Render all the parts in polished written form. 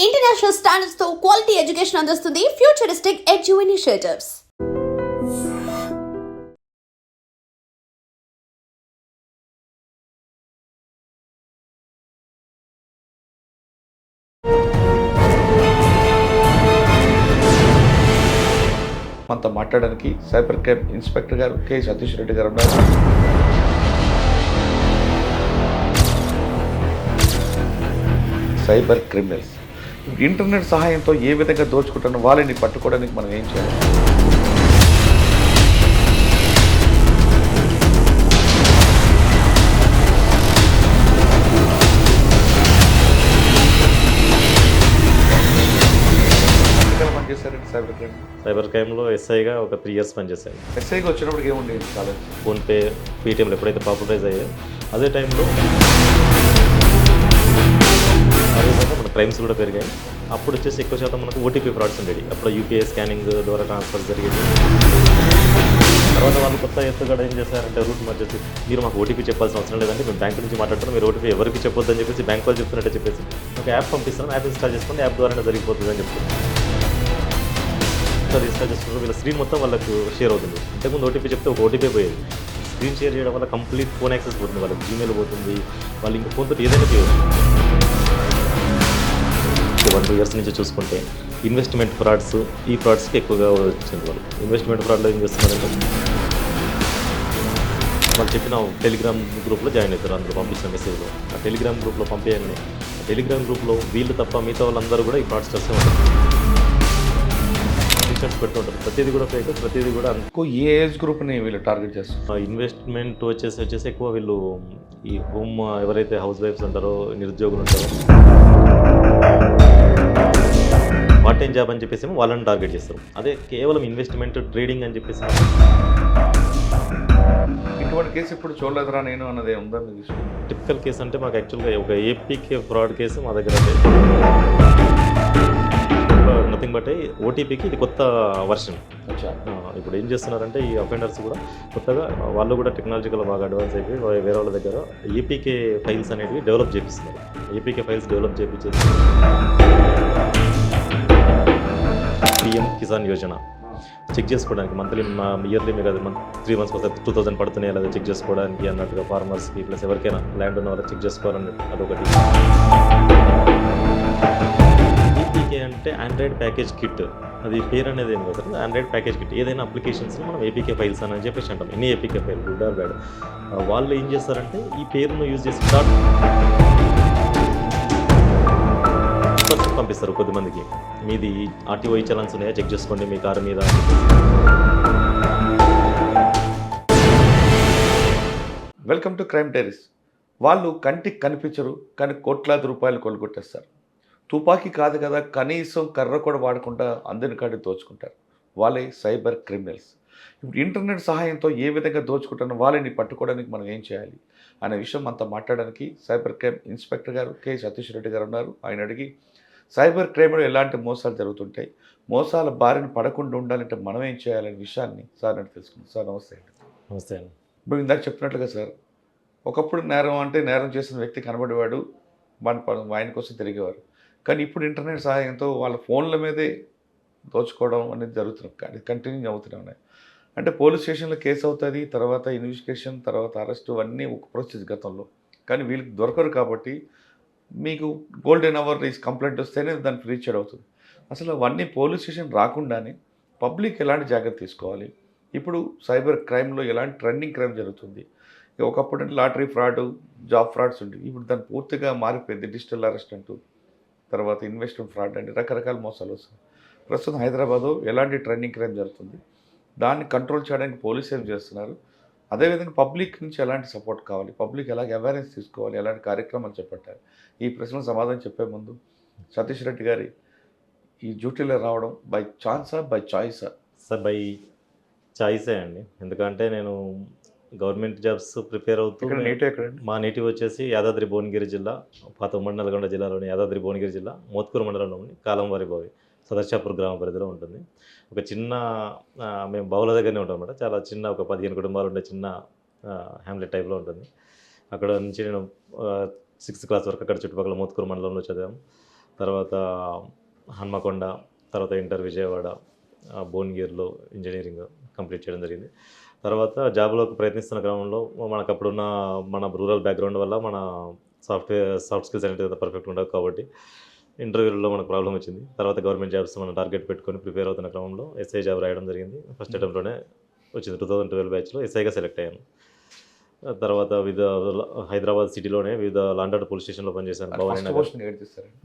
International standards తో quality education అందిస్తుంది futuristic edu initiatives. మనతో మాట్లాడడానికి సైబర్ క్రైమ్ ఇన్స్పెక్టర్ గారు కె సతీష్ రెడ్డి గారు ఉన్నారు. సైబర్ క్రిమినల్స్ ఇంటర్నెట్ సహాయంతో ఏ విధంగా దోచుకుంటున్న వాళ్ళని పట్టుకోవడానికి మనం ఏం చేయాలి? సైబర్ క్రైమ్లో ఎస్ఐగా ఒక 3 years పనిచేశాను. ఎస్ఐగా వచ్చినప్పుడు ఏముండేది? కాలేజ్ ఫోన్పే, పేటీఎంలు ఎప్పుడైతే పాపులరైజ్ అయ్యాయో అదే టైంలో మన క్రైమ్స్ కూడా పెరిగాయి. అప్పుడు వచ్చేసి ఎక్కువ శాతం మనకు ఓటీపీ ఫ్రాడ్స్ ఉండేవి. అప్పుడు యూపీఐ స్కానింగ్ ద్వారా ట్రాన్స్ఫర్ జరిగేది. తర్వాత వాళ్ళు కొత్త ఎత్తుగడ ఏం చేశారంటే రూట్ మార్చేసి మీరు మాకు ఓటీపీ చెప్పాల్సిన అవసరం లేదంటే మేము బ్యాంక్ నుంచి మాట్లాడుతున్నాం, మీరు ఓటీపీ ఎవరికి చెప్పొద్దని చెప్పేసి బ్యాంక్ వాళ్ళు చెప్తున్నట్టే చెప్పేసి ఒక యాప్ పంపిస్తున్నాం, యాప్ ఇన్స్టాల్ చేసుకోండి, యాప్ ద్వారానే జరిగిపోతుంది అని చెప్తున్నారు. ఇన్స్టాల్ చేసుకుంటారు, వీళ్ళ స్క్రీన్ మొత్తం వాళ్ళకు షేర్ అవుతుంది. ఇంతకుముందు ఓటీపీ చెప్తే ఒక ఓటీపీ పోయేది. స్క్రీన్ షేర్ చేయడం వల్ల కంప్లీట్ ఫోన్ యాక్సెస్ పోతుంది, వాళ్ళకి జీమెయిల్ పోతుంది, వాళ్ళు ఇంకా ఫోన్తో ఏదైనా చేయవచ్చు. 1-2 years నుంచి చూసుకుంటే ఇన్వెస్ట్మెంట్ ఫ్రాడ్స్, ఈ ఫ్రాడ్స్కి ఎక్కువగా వచ్చింది. వాళ్ళు ఇన్వెస్ట్మెంట్ ఫ్రాడ్లో ఏం చేస్తున్నారంటే వాళ్ళు చెప్పిన టెలిగ్రామ్ గ్రూప్లో జాయిన్ అవుతారు. అందరూ పంపించిన మెసేజ్లో ఆ టెలిగ్రామ్ గ్రూప్లో పంపేయగానే ఆ టెలిగ్రామ్ గ్రూప్లో వీళ్ళు తప్ప మిగతా వాళ్ళందరూ కూడా ఈ ఫ్రాడ్స్ చేస్తూ ఉంటారు. ఫిక్షన్స్ పెడుతూ ఉంటారు. ప్రతిదీ కూడా ఫేక్, ప్రతిదీ కూడా ఏ ఏజ్ గ్రూప్ని వీళ్ళు టార్గెట్ చేస్తారు? ఇన్వెస్ట్మెంట్ వచ్చేసి ఎక్కువ వీళ్ళు ఈ హోమ్ ఎవరైతే హౌస్ వైఫ్స్ ఉంటారో, నిరుద్యోగులు ఉంటారో, పార్ట్ టైం జాబ్ అని చెప్పేసి వాళ్ళని టార్గెట్ చేస్తారు. అదే కేవలం ఇన్వెస్ట్మెంట్ ట్రేడింగ్ అని చెప్పేసి ఇటువంటి కేసు ఇప్పుడు చూడలేదురా నేను అన్నదే ఉందా? టిపికల్ కేసు అంటే మాకు యాక్చువల్గా ఒక ఏపీకే ఫ్రాడ్ కేసు మా దగ్గర నథింగ్ బట్ ఓటీపీకి ఇది కొత్త వర్షన్. ఇప్పుడు ఏం చేస్తున్నారంటే ఈ అఫెండర్స్ కూడా కొత్తగా వాళ్ళు కూడా టెక్నాలజికల్ బాగా అడ్వాన్స్ అయిపోయి వేరే వాళ్ళ దగ్గర ఏపీకే ఫైల్స్ అనేవి డెవలప్ చేపిస్తున్నారు. ఏపీకే ఫైల్స్ డెవలప్ చేపించేసి పిఎం కిసాన్ యోజన చెక్ చేసుకోవడానికి మంత్లీ ఇయర్లీ మీకు అది 3 months ఒకసారి 2000 పడుతున్నాయి లేదా చెక్ చేసుకోవడానికి అన్నట్టుగా ఫార్మర్స్కి ప్లస్ ఎవరికైనా ల్యాండ్ ఉన్న వాళ్ళకి చెక్ చేసుకోవాలని అదొకటి. ఏపీకే అంటే ఆండ్రాయిడ్ ప్యాకేజ్ కిట్, అది పేరు అనేది ఏం కాదు, ఆండ్రాయిడ్ ప్యాకేజ్ కిట్. ఏదైనా అప్లికేషన్స్లో మనం ఏపీకే ఫైల్స్ అని చెప్పేసి అంటాం. ఎన్ని APK file, good or bad, వాళ్ళు ఏం చేస్తారంటే ఈ పేరును యూజ్ చేసి పంపిస్తారు కొద్దిమందికి. మీది ఆర్టీఓ చలాన్స్ ఉన్నాయా చెక్ చేసుకోండి మీ కారు మీద. Welcome to crime diaries. వాళ్ళు కంటికి కనిపించరు కానీ కోట్లాది రూపాయలు కొనుగొట్టేస్తారు. తుపాకీ కాదు కదా, కనీసం కర్ర కూడా వాడకుండా అందరిని కాడి దోచుకుంటారు. వాళ్ళే సైబర్ క్రిమినల్స్. ఇప్పుడు ఇంటర్నెట్ సహాయంతో ఏ విధంగా దోచుకుంటున్న వాళ్ళని పట్టుకోవడానికి మనం ఏం చేయాలి అనే విషయం అంతా మాట్లాడడానికి సైబర్ క్రైమ్ ఇన్స్పెక్టర్ గారు కె సతీష్ రెడ్డి గారు ఉన్నారు. ఆయన అడిగి సైబర్ క్రైమ్లో ఎలాంటి మోసాలు జరుగుతుంటాయి, మోసాల బారిన పడకుండా ఉండాలంటే మనం ఏం చేయాలనే విషయాన్ని సార్ అని తెలుసుకుందాం. సార్ నమస్తే అండి. నమస్తే అండి. ఇప్పుడు ఇందాక చెప్పినట్లుగా సార్, ఒకప్పుడు నేరం అంటే నేరం చేసిన వ్యక్తి కనబడేవాడు, ఆయన కోసం తిరిగేవారు. కానీ ఇప్పుడు ఇంటర్నెట్ సహాయంతో వాళ్ళ ఫోన్ల మీదే దోచుకోవడం అనేది జరుగుతుంది, కానీ కంటిన్యూ అవుతూనే ఉన్నాయి. అంటే పోలీస్ స్టేషన్లో కేసు అవుతుంది, తర్వాత ఇన్వెస్టిగేషన్, తర్వాత అరెస్ట్, అన్నీ ఒక ప్రాసెస్ గతంలో. కానీ వీళ్ళకి దొరకరు కాబట్టి మీకు గోల్డెన్ అవర్ కంప్లైంట్ వస్తేనే దానికి రీచ్ అవుతుంది. అసలు అవన్నీ పోలీస్ స్టేషన్ రాకుండానే పబ్లిక్ ఎలాంటి జాగ్రత్త తీసుకోవాలి? ఇప్పుడు సైబర్ క్రైమ్లో ఎలాంటి ట్రెండింగ్ క్రైమ్ జరుగుతుంది? ఒకప్పుడు అంటే లాటరీ ఫ్రాడ్, జాబ్ ఫ్రాడ్స్ ఉండేవి. ఇప్పుడు దాన్ని పూర్తిగా మారిపోయింది. డిజిటల్ అరెస్ట్ అంటూ, తర్వాత ఇన్వెస్ట్మెంట్ ఫ్రాడ్ అంటే రకరకాల మోసాలు వస్తాయి. ప్రస్తుతం హైదరాబాద్లో ఎలాంటి ట్రెండింగ్ క్రైమ్ జరుగుతుంది, దాన్ని కంట్రోల్ చేయడానికి పోలీసు ఏం చేస్తున్నారు, అదేవిధంగా పబ్లిక్ నుంచి ఎలాంటి సపోర్ట్ కావాలి, పబ్లిక్ ఎలాగ అవేర్నెస్ తీసుకోవాలి, ఎలాంటి కార్యక్రమాలు చేపట్టాలి? ఈ ప్రశ్నకు సమాధానం చెప్పే ముందు సతీష్ రెడ్డి గారి ఈ డ్యూటీలో రావడం బై ఛాన్సా, బై చాయిసా? సార్ బై చాయిసే అండి. ఎందుకంటే నేను గవర్నమెంట్ జాబ్స్ ప్రిపేర్ అవుతూ, మా నేటివ్ వచ్చేసి యాదాద్రి భువనగిరి జిల్లా, పాత ఉమ్మడి నల్గొండ జిల్లాలోని యాదాద్రి భువనగిరి జిల్లా మోత్కూరు మండలంలోని కాలంవారి బావి సదర్శాపూర్ గ్రామ పరిధిలో ఉంటుంది. ఒక చిన్న మేము బావుల దగ్గరనే ఉంటాం అన్నమాట. చాలా చిన్న ఒక 15 కుటుంబాలు ఉండే చిన్న హ్యామ్లెట్ టైప్లో ఉంటుంది. అక్కడ నుంచి నేను 6th క్లాస్ వరకు అక్కడ చుట్టుపక్కల మోత్కూరు మండలంలో చదివాము. తర్వాత హన్మకొండ, తర్వాత ఇంటర్ విజయవాడ, భువనగిరిలో ఇంజనీరింగ్ కంప్లీట్ చేయడం జరిగింది. తర్వాత జాబ్లోకి ప్రయత్నిస్తున్న క్రమంలో మనకు అప్పుడున్న మన రూరల్ బ్యాక్గ్రౌండ్ వల్ల మన సాఫ్ట్ స్కిల్స్ అనేది పర్ఫెక్ట్ ఉండవు కాబట్టి ఇంటర్వ్యూలో మనకు ప్రాబ్లం వచ్చింది. తర్వాత గవర్నమెంట్ జాబ్స్ మనం టార్గెట్ పెట్టుకొని ప్రిపేర్ అవుతున్న క్రమంలో ఎస్ఐ జాబ్ రాయడం జరిగింది. ఫస్ట్ అటెంప్ట్లోనే వచ్చింది. 2012 బ్యాచ్లో ఎస్ఐగా సెలెక్ట్ అయ్యాను. తర్వాత హైదరాబాద్ సిటీలోనే వివిధ లాండ్ ఆర్డర్ పోలీస్ స్టేషన్లో పనిచేశాను.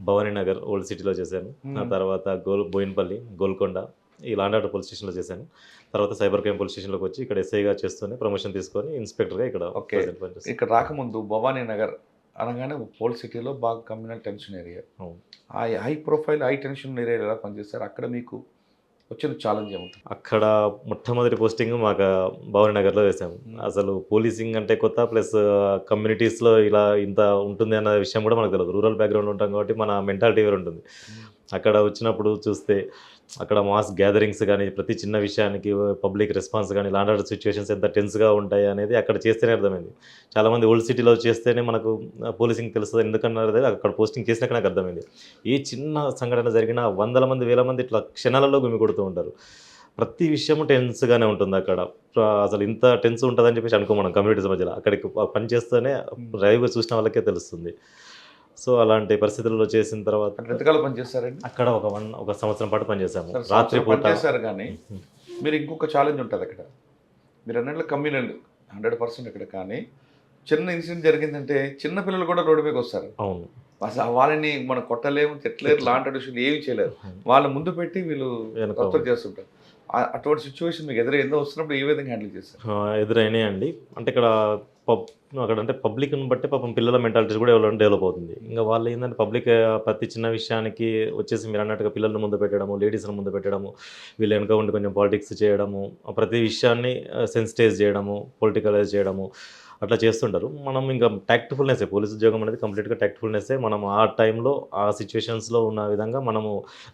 భవానీ నగర్ ఓల్డ్ సిటీలో చేశాను. ఆ తర్వాత బోయిన్పల్లి, గోల్కొండ ఈ లాండ్ ఆర్డర్ పోలీస్ స్టేషన్లో చేశాను. తర్వాత సైబర్ క్రైమ్ పోలీస్ స్టేషన్లోకి వచ్చి ఇక్కడ ఎస్ఐగా చేస్తూనే ప్రమోషన్ తీసుకొని ఇన్స్పెక్టర్గా ఇక్కడ పనిచేస్తాను. ఇక్కడ రాకముందు భవానీ నగర్ అనగానే ఓల్డ్ సిటీలో బాగా communal tension area, high profile high tension area ఎలా పనిచేస్తారు? అక్కడ మీకు వచ్చిన ఛాలెంజ్ ఏముంటుంది? అక్కడ మొట్టమొదటి పోస్టింగ్ మాకు భవానీ నగర్లో వేసాము. అసలు పోలీసింగ్ అంటే కొత్త, ప్లస్ కమ్యూనిటీస్లో ఇలా ఇంత ఉంటుంది అన్న విషయం కూడా మనకు తెలియదు. రూరల్ బ్యాక్గ్రౌండ్ ఉంటాం కాబట్టి మన మెంటాలిటీ వేరు ఉంటుంది. అక్కడ వచ్చినప్పుడు చూస్తే అక్కడ మాస్ గ్యాదరింగ్స్ కానీ, ప్రతి చిన్న విషయానికి పబ్లిక్ రెస్పాన్స్ కానీ, లాండ్ ఆర్డర్ సిచ్యువేషన్స్ ఎంత టెన్స్గా ఉంటాయి అనేది అక్కడ చేస్తేనే అర్థమైంది. చాలామంది ఓల్డ్ సిటీలో చేస్తేనే మనకు పోలీసింగ్ తెలుస్తుంది ఎందుకన్నది అక్కడ పోస్టింగ్ చేసినాక నాకు అర్థమైంది. ఏ చిన్న సంఘటన జరిగినా వందల మంది, వేల మంది ఇట్లా క్షణాలలో గుమి కొడుతూ ఉంటారు. ప్రతి విషయము టెన్స్గానే ఉంటుంది అక్కడ. అసలు ఇంత టెన్స్ ఉంటుందని చెప్పేసి అనుకో మనం కమ్యూనిటీస్ మధ్యలో. అక్కడికి పని చేస్తేనే లైవ్గా చూసిన వాళ్ళకే తెలుస్తుంది. సో అలాంటి పరిస్థితుల్లో చేసిన తర్వాత ఎంతకాలం పనిచేస్తారండి అక్కడ? ఒక సంవత్సరం పాటు పనిచేసాము. రాత్రి పూట చేశారు. కానీ మీరు ఇంకొక ఛాలెంజ్ ఉంటుంది అక్కడ. మీరు అన్నట్లు కమ్యూనల్ 100% అక్కడ. కానీ చిన్న ఇన్సిడెంట్ జరిగిందంటే చిన్న పిల్లలు కూడా రోడ్డు మీదకి వస్తారు. అవును. అసలు వాళ్ళని మనం కొట్టలేము, తిట్టలేరు, లాంటి విషయాలు ఏమి చేయలేరు. వాళ్ళ ముందు పెట్టి వీళ్ళు వర్క్ చేస్తుంటారు. అటువంటి సిచ్యువేషన్ మీకు ఎదురైందో, వస్తున్నప్పుడు ఏ విధంగా హ్యాండిల్ చేస్తారు? ఎదురైనాయి అండి. అంటే ఇక్కడ అక్కడ అంటే పబ్లిక్ని బట్టి పాపం పిల్లల మెంటాలిటీస్ కూడా ఎవరైనా డెవలప్ అవుతుంది. ఇంకా వాళ్ళు ఏంటంటే పబ్లిక్ ప్రతి చిన్న విషయానికి వచ్చేసి మీరు అన్నట్టుగా పిల్లల్ని ముందు పెట్టడము, లేడీస్ని ముందు పెట్టడము, వీళ్ళు వెనక ఉండి కొంచెం పాలిటిక్స్ చేయడము, ప్రతి విషయాన్ని సెన్సిటైజ్ చేయడము, పొలిటికలైజ్ చేయడము అట్లా చేస్తుంటారు. మనం ఇంకా ట్యాక్ట్ఫుల్నెస్సే, పోలీస్ ఉద్యోగం అనేది కంప్లీట్గా ట్యాక్ట్ఫుల్నెస్సే. మనం ఆ టైంలో ఆ సిచ్యువేషన్స్లో ఉన్న విధంగా మనము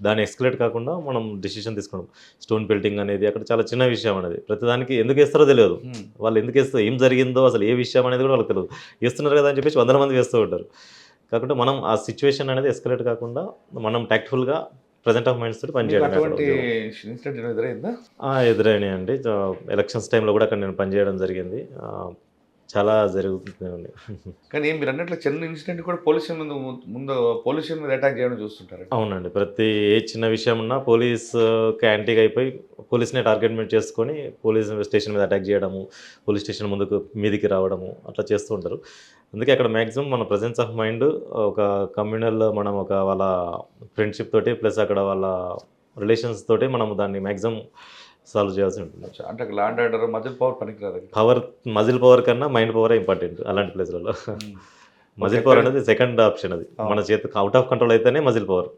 దాన్ని ఎక్స్కలేట్ కాకుండా మనం డెసిషన్ తీసుకోవడం. స్టోన్ పెల్టింగ్ అనేది అక్కడ చాలా చిన్న విషయం అనేది. ప్రతిదానికి ఎందుకు వేస్తారో తెలియదు. వాళ్ళు ఎందుకు వేస్తారో, ఏం జరిగిందో అసలు ఏ విషయం అనేది కూడా వాళ్ళకి తెలియదు. వేస్తున్నారు కదా అని చెప్పేసి 100 మంది వేస్తూ ఉంటారు. కాకుండా మనం ఆ సిచ్యువేషన్ అనేది ఎస్కలేట్ కాకుండా మనం ట్యాక్ట్ఫుల్గా ప్రజెంట్ ఆఫ్ మైండ్స్ తోటి పనిచేయడం. ఎదురైనాయి అండి. ఎలక్షన్స్ టైంలో కూడా అక్కడ నేను పనిచేయడం జరిగింది. చాలా జరుగుతుంది. కానీ మీరు అన్నట్లు చిన్న ఇన్సిడెంట్ కూడా పోలీసు మీద అటాక్ చేయడం చూస్తుంటారు. అవునండి. ప్రతి ఏ చిన్న విషయం ఉన్నా పోలీస్కి యాంటీగా అయిపోయి పోలీస్ని టార్గెట్మెంట్ చేసుకొని పోలీస్ స్టేషన్ మీద అటాక్ చేయడము, పోలీస్ స్టేషన్ మీదికి రావడము అట్లా చేస్తూ ఉంటారు. అందుకే అక్కడ మ్యాక్సిమం మన ప్రజెన్స్ ఆఫ్ మైండ్ ఒక కమ్యూనల్, మనం ఒక వాళ్ళ ఫ్రెండ్షిప్ తోటి ప్లస్ అక్కడ వాళ్ళ రిలేషన్స్ తోటి మనం దాన్ని మ్యాక్సిమం సాల్వ్ చేయాల్సి ఉంటుంది. అంటే లాండ్ ఆర్డర్ మజిల్ పవర్ పనికిరాదు. మజిల్ పవర్ కన్నా మైండ్ పవరే ఇంపార్టెంట్ అలాంటి ప్లేస్లలో. మజిల్ పవర్ అనేది సెకండ్ ఆప్షన్. అది మన చేతికి అవుట్ ఆఫ్ కంట్రోల్ అయితేనే మజిల్ పవర్.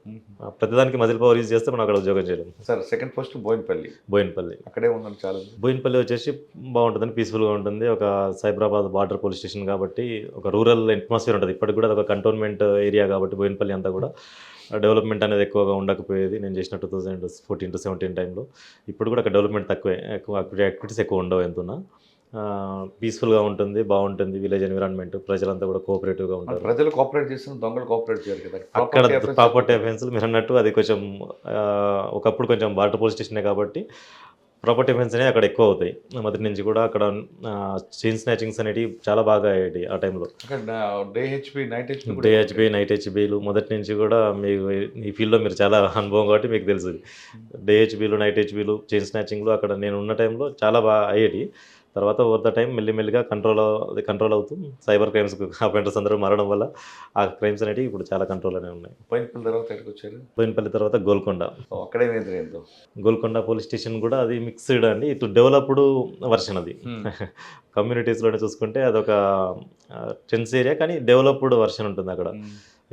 ప్రతిదానికి మజిల్ పవర్ యూజ్ చేస్తే మనం అక్కడ ఉద్యోగం చేయడం. సార్ సెకండ్ పోస్ట్ బోయిన్పల్లి అక్కడే ఉందండి. చాలా బోయిన్పల్లి వచ్చేసి బాగుంటుందని, పీస్ఫుల్గా ఉంటుంది. ఒక సైబరాబాద్ బార్డర్ పోలీస్ స్టేషన్ కాబట్టి ఒక రూరల్ అట్మాస్ఫియర్ ఉంటుంది. ఇప్పటికి కూడా ఒక కంటోన్మెంట్ ఏరియా కాబట్టి బోయిన్పల్లి అంతా కూడా డెవలప్మెంట్ అనేది ఎక్కువగా ఉండకపోయేది నేను చేసిన 2014-17 టైంలో. ఇప్పుడు కూడా అక్కడ డెవలప్మెంట్ తక్కువే, యాక్టివిటీస్ ఎక్కువ ఉండవు. ఎంతున్నా పీస్ఫుల్గా ఉంటుంది, బాగుంటుంది. విలేజ్ ఎన్విరాన్మెంట్, ప్రజలంతా కూడా కోఆపరేటివ్గా ఉంటారు. ప్రజలు కోఆపరేట్ చేస్తున్న దొంగలు కోఆపరేట్ చేయరు కదా. అక్కడ ప్రాపర్టీ అఫెన్స్లు మీరు అన్నట్టు అది కొంచెం ఒకప్పుడు కొంచెం బార్డర్ పోలీస్ స్టేషనే కాబట్టి ప్రాపర్టీ అఫెన్స్ అనేవి అక్కడ ఎక్కువ అవుతాయి. మొదటి నుంచి కూడా అక్కడ చైన్ స్నాచింగ్స్ అనేవి చాలా బాగా అయ్యాయి ఆ టైంలో. డే హెచ్బి, నైట్ హెచ్బీలు మొదటి నుంచి కూడా మీకు ఈ ఫీల్డ్లో మీరు చాలా అనుభవం కాబట్టి మీకు తెలుసు. డే హెచ్బీలు, నైట్ హెచ్బీలు, చైన్ స్నాచింగ్లు అక్కడ నేను ఉన్న టైంలో చాలా బాగా అయ్యేటి. తర్వాత ఓవర్ ద టైం మెల్లిమెల్లిగా కంట్రోల్ అవుతూ సైబర్ క్రైమ్స్ అఫెండర్స్ అందరూ మారడం వల్ల ఆ క్రైమ్స్ అనేవి ఇప్పుడు చాలా కంట్రోల్లోనే ఉన్నాయి. బోయిన్పల్లి తర్వాత గోల్కొండ. గోల్కొండ పోలీస్ స్టేషన్ కూడా అది మిక్స్డ్ అండి. ఇటు డెవలప్డ్ వర్షన్. అది కమ్యూనిటీస్లోనే చూసుకుంటే అదొక టెన్స్ ఏరియా కానీ డెవలప్డ్ వర్షన్ ఉంటుంది అక్కడ.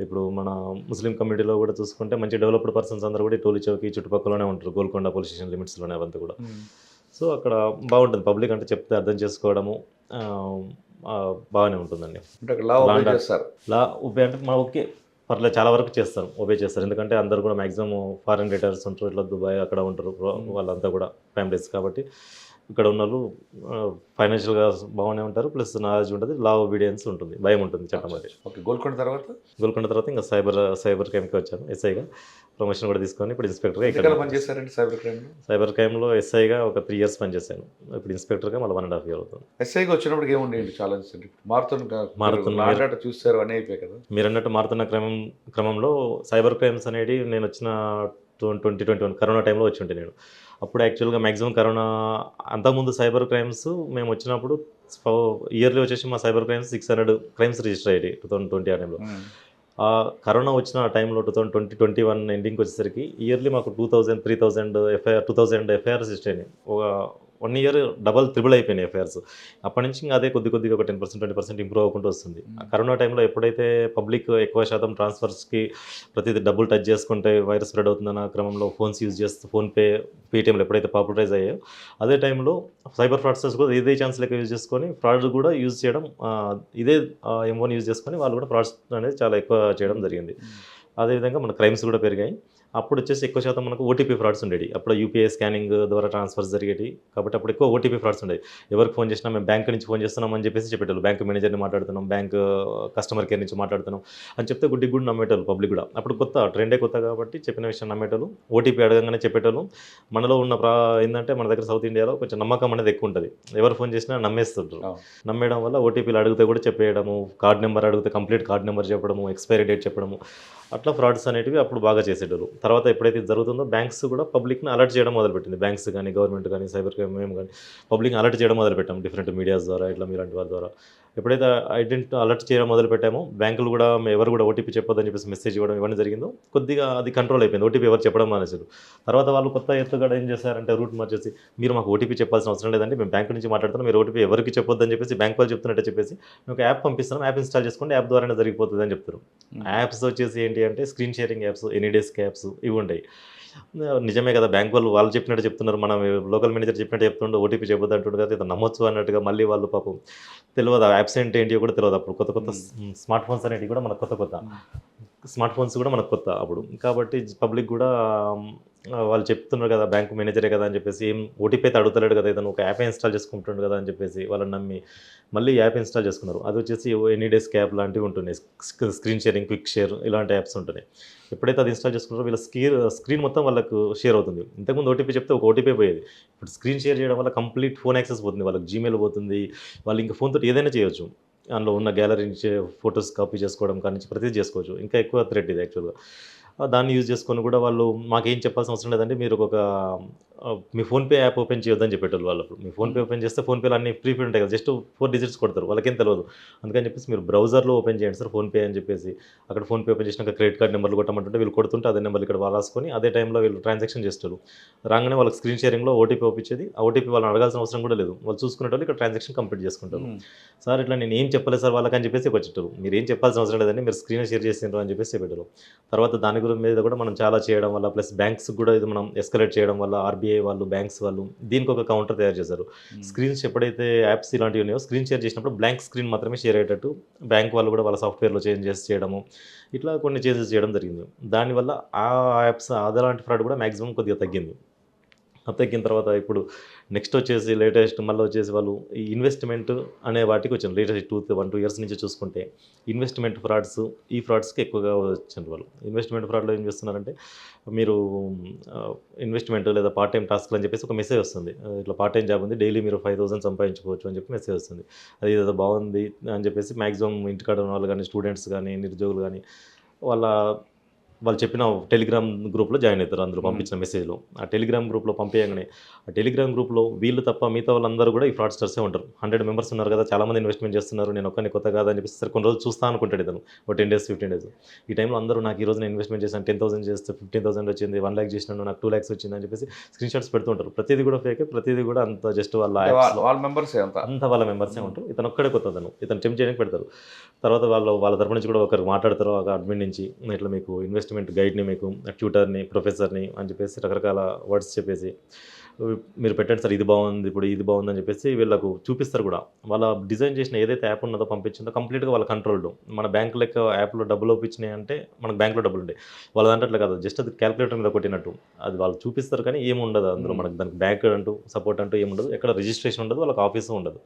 ఇప్పుడు మన ముస్లిం కమ్యూనిటీలో కూడా చూసుకుంటే మంచి డెవలప్డ్ పర్సన్స్ అందరూ కూడా టోలీ చౌకీ చుట్టుపక్కలనే ఉంటారు. గోల్కొండ పోలీస్ స్టేషన్ లిమిట్స్లోనే అవంతా కూడా. సో అక్కడ బాగుంటుంది. పబ్లిక్ అంటే చెప్తే అర్థం చేసుకోవడము బాగానే ఉంటుందండి. లా ఒబే అంటే మనం ఓకే పర్లేదు, చాలా వరకు చేస్తారు, ఒబే చేస్తారు. ఎందుకంటే అందరు కూడా మ్యాక్సిమం ఫారెన్ రిటైర్స్ ఉంటారు, ఇట్లా దుబాయ్ అక్కడ ఉంటారు వాళ్ళంతా కూడా ఫ్యామిలీస్ కాబట్టి ఇక్కడ ఉన్న వాళ్ళు ఫైనాన్షియల్గా బాగానే ఉంటారు, ప్లస్ నాలెడ్జ్ ఉంటుంది, లా ఒబీడియన్స్ ఉంటుంది, భయం ఉంటుంది చట్టం అంటే. ఓకే, గోల్కొండ తర్వాత గోల్కొండ తర్వాత ఇంకా సైబర్ క్రైమ్కి వచ్చాను. ఎస్ఐగా ప్రమోషన్ కూడా తీసుకొని ఇప్పుడు ఇన్స్పెక్టర్గా ఎక్కడ ఇక్కడ పనిచేశారండి సైబర్ క్రైమ్లో? సైబర్ క్రైమ్లో ఎస్ఐగా ఒక 3 years పనిచేశాను. ఇప్పుడు ఇన్స్పెక్టర్గా మళ్ళీ 1.5 year అవుతుంది. ఎస్ఐకి వచ్చినప్పటికి ఏముండేది ఛాలెంజ్ అంటే మారుతున్న మారుతున్న ఆడాట చూస్తారు అని అయిపోయాయి కదా. మీరు అన్నట్టు మారుతున్న క్రమంలో సైబర్ క్రైమ్స్ అనేది నేను వచ్చిన 2021 కరోనా టైంలో వచ్చి ఉంటే నేను అప్పుడు యాక్చువల్గా మ్యాక్సిమం కరోనా అంతకుముందు సైబర్ క్రైమ్స్ మేము వచ్చినప్పుడు ఇయర్లీ వచ్చేసి మా సైబర్ క్రైమ్స్ 600 క్రైమ్స్ రిజిస్టర్ అయ్యాయి 2020 ఆ టైంలో. కరోనా వచ్చిన టైంలో 2021 ఎండింగ్కి వచ్చేసరికి ఇయర్లీ మాకు 2000 ఎఫ్ఐఆర్స్ రిజిస్టర్ అయినాయి. ఒక 1 year డబల్ త్రిబుల్ అయిపోయినాయి ఎఫ్ఐఆర్స్. అప్పటి నుంచి ఇంకా అదే కొద్దిగా ఒక 10% 20% ఇంప్రూవ్ అవ్వకుండా వస్తుంది. కరోనా టైంలో ఎప్పుడైతే పబ్లిక్ ఎక్కువ శాతం ట్రాన్స్ఫర్స్కి ప్రతిదీ డబ్బులు టచ్ చేసుకుంటే వైరస్ స్ప్రెడ్ అవుతుందన్న క్రమంలో ఫోన్స్ యూజ్ చేస్తూ ఫోన్పే, పేటీఎంలు ఎప్పుడైతే పాపులరైజ్ అయ్యాయో అదే టైంలో సైబర్ ఫ్రాడ్స్టర్స్ కూడా ఇదే ఛాన్స్ లెక్క యూజ్ చేసుకొని ఫ్రాడ్ కూడా యూజ్ చేయడం, ఇదే M1 యూజ్ చేసుకొని వాళ్ళు కూడా ఫ్రాడ్స్ అనేది చాలా ఎక్కువ చేయడం జరిగింది. అదేవిధంగా మన క్రైమ్స్ కూడా పెరిగాయి. అప్పుడు వచ్చేసి ఎక్కువ శాతం మనకు ఓటీపీ ఫ్రాడ్స్ ఉండేవి. అప్పుడు యూపీఐ స్కానింగ్ ద్వారా ట్రాన్స్ఫర్స్ జరిగేవి కాబట్టి అప్పుడు ఎక్కువ ఓటీపీ ఫ్రాడ్స్ ఉండేవి. ఎవరికి ఫోన్ చేసినా మేము బ్యాంక్ నుంచి ఫోన్ చేస్తున్నాం అని చెప్పేసి చెప్పేటోళ్ళు, బ్యాంక్ మేనేజర్ని మాట్లాడుతున్నాం, బ్యాంక్ కస్టమర్ కేర్ నుంచి మాట్లాడుతున్నాం అని చెప్తే గుడ్డి కూడా నమ్మేటోళ్ళు పబ్లిక్ కూడా. అప్పుడు ట్రెండే కొత్త కాబట్టి చెప్పిన విషయం నమ్మేటోళ్ళు, ఓటీపీ అడగంగానే చెప్పేటోళ్ళు. మనలో ఉన్న ఏంటంటే మన దగ్గర సౌత్ ఇండియాలో కొంచెం నమ్మకం అనేది ఎక్కువ ఉంటుంది. ఎవరు ఫోన్ చేసినా నమ్మేస్తుంటారు. నమ్మేయడం వల్ల ఓటీపీలు అడిగితే కూడా చెప్పేయడము, కార్డ్ నెంబర్ అడిగితే కంప్లీట్ కార్డ్ నెంబర్ చెప్పడము, ఎక్స్పైరీ డేట్ చెప్పడము, అట్లా ఫ్రాడ్స్ అనేటివి అప్పుడు బాగా చేసేటోళ్ళు. తర్వాత ఎప్పుడైతే ఇది జరుగుతుందో బ్యాంక్స్ కూడా పబ్లిక్ని అలర్ట్ చేయడం మొదలుపెట్టింది. బ్యాంక్స్ కానీ గవర్నమెంట్ కానీ సైబర్ క్రైమ్ మేము కానీ పబ్లిక్ని అలర్ట్ చేయడం మొదలుపెట్టాము డిఫరెంట్ మీడియాస్ ద్వారా, ఇట్లా మీలాంటి వారి ద్వారా. ఎప్పుడైతే అలర్ట్ చేయడం మొదలుపెట్టామో బ్యాంకులు కూడా ఎవరు కూడా ఓటీపీ చెప్పొద్దని చెప్పేసి మెసేజ్ ఇవ్వడం ఇవన్నీ జరిగిందో కొద్దిగా అది కంట్రోల్ అయిపోయింది. ఓటీపీ ఎవరు చెప్పడం మానేసారు. తర్వాత వాళ్ళు కొత్త ఎత్తుగడ ఏం చేశారంటే రూట్ మార్చేసి మీరు మాకు ఓటీపీ చెప్పాల్సిన అవసరం లేదండి, మేము బ్యాంక్ నుంచి మాట్లాడుతున్నాం, మీరు ఓటీపీ ఎవరికి చెప్పొద్దని చెప్పేసి బ్యాంక్ వాళ్ళు చెప్తున్నట్టే చెప్పేసి మీకు యాప్ పంపిస్తున్నాం, యాప్ ఇన్స్టాల్ చేసుకోండి, యాప్ ద్వారానే జరిగిపోతుంది అని చెప్తారు. యాప్స్ వచ్చేసి ఏంటి అంటే screen sharing apps, any desk apps ఇవి ఉంటాయి. నిజమే కదా, బ్యాంక్ వాళ్ళు చెప్పినట్టు చెప్తున్నారు, మనం లోకల్ మేనేజర్ చెప్పినట్టు చెప్తుండే ఓటీపీ చెప్పొద్దు అంటుండే కదా, ఇది నమ్మొచ్చు అన్నట్టుగా మళ్ళీ వాళ్ళు పాపం తెలియదు యాప్స్ ఏంటియో కూడా తెలియదు. అప్పుడు కొత్త స్మార్ట్ ఫోన్స్ అనేవి కూడా మనకు కొత్త స్మార్ట్ ఫోన్స్ కూడా మనకు కొత్త అప్పుడు. కాబట్టి పబ్లిక్ కూడా వాళ్ళు చెప్తున్నారు కదా బ్యాంక్ మేనేజరే కదా అని చెప్పేసి ఏం ఓటీపీ అయితే అడుగుతలేడు కదా, ఇతను ఒక యాప్ ఇన్స్టాల్ చేసుకుంటుండు కదా అని చెప్పేసి వాళ్ళని నమ్మి మళ్ళీ యాప్ ఇన్స్టాల్ చేసుకున్నారు. అది వచ్చేసి ఎనీ డెస్క్ యాప్ లాంటివి ఉంటున్నాయి, స్క్రీన్ షేరింగ్, క్విక్ షేర్ ఇలాంటి యాప్స్ ఉంటున్నాయి. ఎప్పుడైతే అది ఇన్స్టాల్ చేసుకున్నారో వీళ్ళ స్క్రీన్ మొత్తం వాళ్ళకు షేర్ అవుతుంది. ఇంతకుముందు ఓటీపీ చెప్తే ఒక ఓటీపీ పోయేది, ఇప్పుడు స్క్రీన్ షేర్ చేయడం వల్ల కంప్లీట్ ఫోన్ యాక్సెస్ పోతుంది, వాళ్ళకి జీమెయిల్ పోతుంది, వాళ్ళు ఇంకా ఫోన్ తోటి ఏదైనా చేయొచ్చు. అందులో ఉన్న గ్యాలరీ నుంచి ఫొటోస్ కాపీ చేసుకోవడం కానీ నుంచి ప్రతిదీ చేసుకోవచ్చు. ఇంకా ఎక్కువ థ్రెడ్ ఇది యాక్చువల్గా. దాన్ని యూజ్ చేసుకొని కూడా వాళ్ళు మాకేం చెప్పాల్సిన అవసరం లేదండి, మీరు ఒక మీ ఫోన్పే యాప్ ఓపెన్ చేయొద్దని చెప్పేటోళ్ళు వాళ్ళు. మీ ఫోన్పే ఓపెన్ చేస్తే ఫోన్పేలో అన్ని ప్రీపెయిడ్ ఉంటాయి కదా, జస్ట్ 4 digits కొడతారు, వాళ్ళకేం తెలియదు. అందుకని చెప్పేసి మీరు బ్రౌజర్లో ఓపెన్ చేయండి సార్ ఫోన్పే అని చెప్పేసి, అక్కడ ఫోన్పే ఓపెన్ చేసినాక క్రెడిట్ కార్డ్ నెంబర్లు కొట్టమంటుంటే వీళ్ళు కొడుతుంటే అదే నెంబర్లు ఇక్కడ వాళ్ళు రాసుకొని అదే టైంలో వీళ్ళు ట్రాన్సాక్షన్ చేస్తారు. రాగానే వాళ్ళకి స్క్రీన్ షేరింగ్లో ఓటీపీ ఒప్పించేది, ఆ ఓటీపీ వాళ్ళని అడగాల్సిన అవసరం కూడా లేదు, వాళ్ళు చూసుకునేటోళ్ళు ఇక్కడ ట్రాన్సాక్షన్ కంప్లీట్ చేసుకుంటారు. సార్ ఇట్లా నేను ఏం చెప్పలేదు సార్ వాళ్ళకని చెప్పేసి వచ్చేటారు, మీరు ఏం చెప్పాల్సిన అవసరం లేదండి, మీరు స్క్రీన్ షేర్ చేసిండ్రు అని చెప్పేసి చెప్పేటారు. తర్వాత దాని గురించి మీద కూడా మనం చాలా చేయడం వల్ల ప్లస్ బ్యాంక్స్ కూడా ఇది మనం ఎస్కలేట్ చేయడం వల్ల ఆర్బీఐ వాళ్ళు, బ్యాంక్స్ వాళ్ళు దీనికి ఒక కౌంటర్ తయారు చేశారు. స్క్రీన్స్ ఎప్పుడైతే యాప్స్ ఇలాంటివి ఉన్నాయో స్క్రీన్ షేర్ చేసినప్పుడు బ్లాంక్ స్క్రీన్ మాత్రమే షేర్ అయ్యేటట్టు బ్యాంక్ వాళ్ళు కూడా వాళ్ళ సాఫ్ట్వేర్లో చేంజెస్ చేయడము, ఇట్లా కొన్ని చేంజెస్ చేయడం జరిగింది. దానివల్ల ఆ యాప్స్ అలాంటి ఫ్రాడ్ కూడా మ్యాక్సిమం కొద్దిగా తగ్గింది. తగ్గిన తర్వాత ఇప్పుడు నెక్స్ట్ వచ్చేసి లేటెస్ట్ మళ్ళీ వచ్చేసి వాళ్ళు ఈ ఇన్వెస్ట్మెంట్ అనే వాటికి వచ్చారు. లేటెస్ట్ 1-2 years నుంచి చూసుకుంటే ఇన్వెస్ట్మెంట్ ఫ్రాడ్స్, ఈ ఫ్రాడ్స్కి ఎక్కువగా వచ్చారు వాళ్ళు. ఇన్వెస్ట్మెంట్ ఫ్రాడ్లో ఏం చేస్తున్నారంటే మీరు ఇన్వెస్ట్మెంట్ లేదా పార్ట్ టైం టాస్క్లు అని చెప్పేసి ఒక మెసేజ్ వస్తుంది, ఇట్లా పార్ట్ టైం జాబ్ ఉంది, డైలీ మీరు 5,000 సంపాదించుకోవచ్చు అని చెప్పి మెసేజ్ వస్తుంది. అది ఏదో బాగుంది అని చెప్పేసి మ్యాక్సిమం ఇంటికాడ ఉన్న వాళ్ళు కానీ స్టూడెంట్స్ కానీ నిరుద్యోగులు కానీ వాళ్ళు చెప్పిన టెలిగ్రామ్ గ్రూప్లో జాయిన్ అవుతారు. అందులో పంపించిన మెసేజ్లో ఆ టెలిగ్రామ్ గ్రూప్లో పంపించగానే ఆ టెలిగ్రామ్ గ్రూప్లో వీళ్ళు తప్ప మిగతా వాళ్ళందరూ కూడా ఈ ఫ్రాడ్స్టర్సే ఉంటారు. 100 members ఉన్నారు కదా, చాలామంది ఇన్వెస్ట్మెంట్ చేస్తున్నారు, నేను ఒక్కని కొత్త కాదని చెప్పేసి సరే కొన్ని రోజులు చూస్తా అనుకుంటాడు ఇతను, ఒక 10 days 15 days. ఈ టైంలో అందరూ నాకు ఈ రోజు నేను ఇన్వెస్ట్మెంట్ చేశాను, 10,000 చేస్తే 15,000 వచ్చింది, 1 lakh చేసినాను, నాకు 2 lakhs వచ్చింది అని చెప్పేసి స్క్రీన్ షాట్స్ పెడుతుంటారు. ప్రతిదీ కూడా ఫేక్, ప్రతిదీ కూడా అంత జస్ట్ వాళ్ళ మెంబర్సే వాళ్ళ మెంబర్సే ఉంటారు. ఇతను ఒక్కడే కొత్తదను, ఇతను టెంప్ చేయడానికి పెడతారు. తర్వాత వాళ్ళ తరపు నుంచి కూడా ఒకరు మాట్లాడతారు, ఒక అడ్మిన్ నుంచి ఇట్లా మీకు ఇన్వెస్ట్ ఇన్వెస్ట్మెంట్ గైడ్ని, మీకు ట్యూటర్ని, ప్రొఫెసర్ని అని చెప్పేసి రకరకాల వర్డ్స్ చెప్పేసి మీరు పెట్టండి సార్, ఇది బాగుంది, ఇప్పుడు ఇది బాగుంది అని చెప్పేసి వీళ్ళకు చూపిస్తారు కూడా. వాళ్ళ డిజైన్ చేసిన ఏదైతే యాప్ ఉన్నదో పంపించిందో కంప్లీట్గా వాళ్ళ కంట్రోల్డ్. మన బ్యాంక్ లెక్క యాప్లో డబ్బులు ఒప్పించినాయి అంటే మనకు బ్యాంక్లో డబ్బులు ఉంటాయి, వాళ్ళ దాంట్లో అట్లా కాదు, జస్ట్ అది క్యాలిక్యులేటర్ మీద కొట్టినట్టు అది వాళ్ళు చూపిస్తారు కానీ ఏముండదు అందులో. మనకు దానికి బ్యాంక్ అంటూ సపోర్ట్ అంటూ ఏముండదు, ఎక్కడ రిజిస్ట్రేషన్ ఉండదు, వాళ్ళకి ఆఫీసు ఉండదు.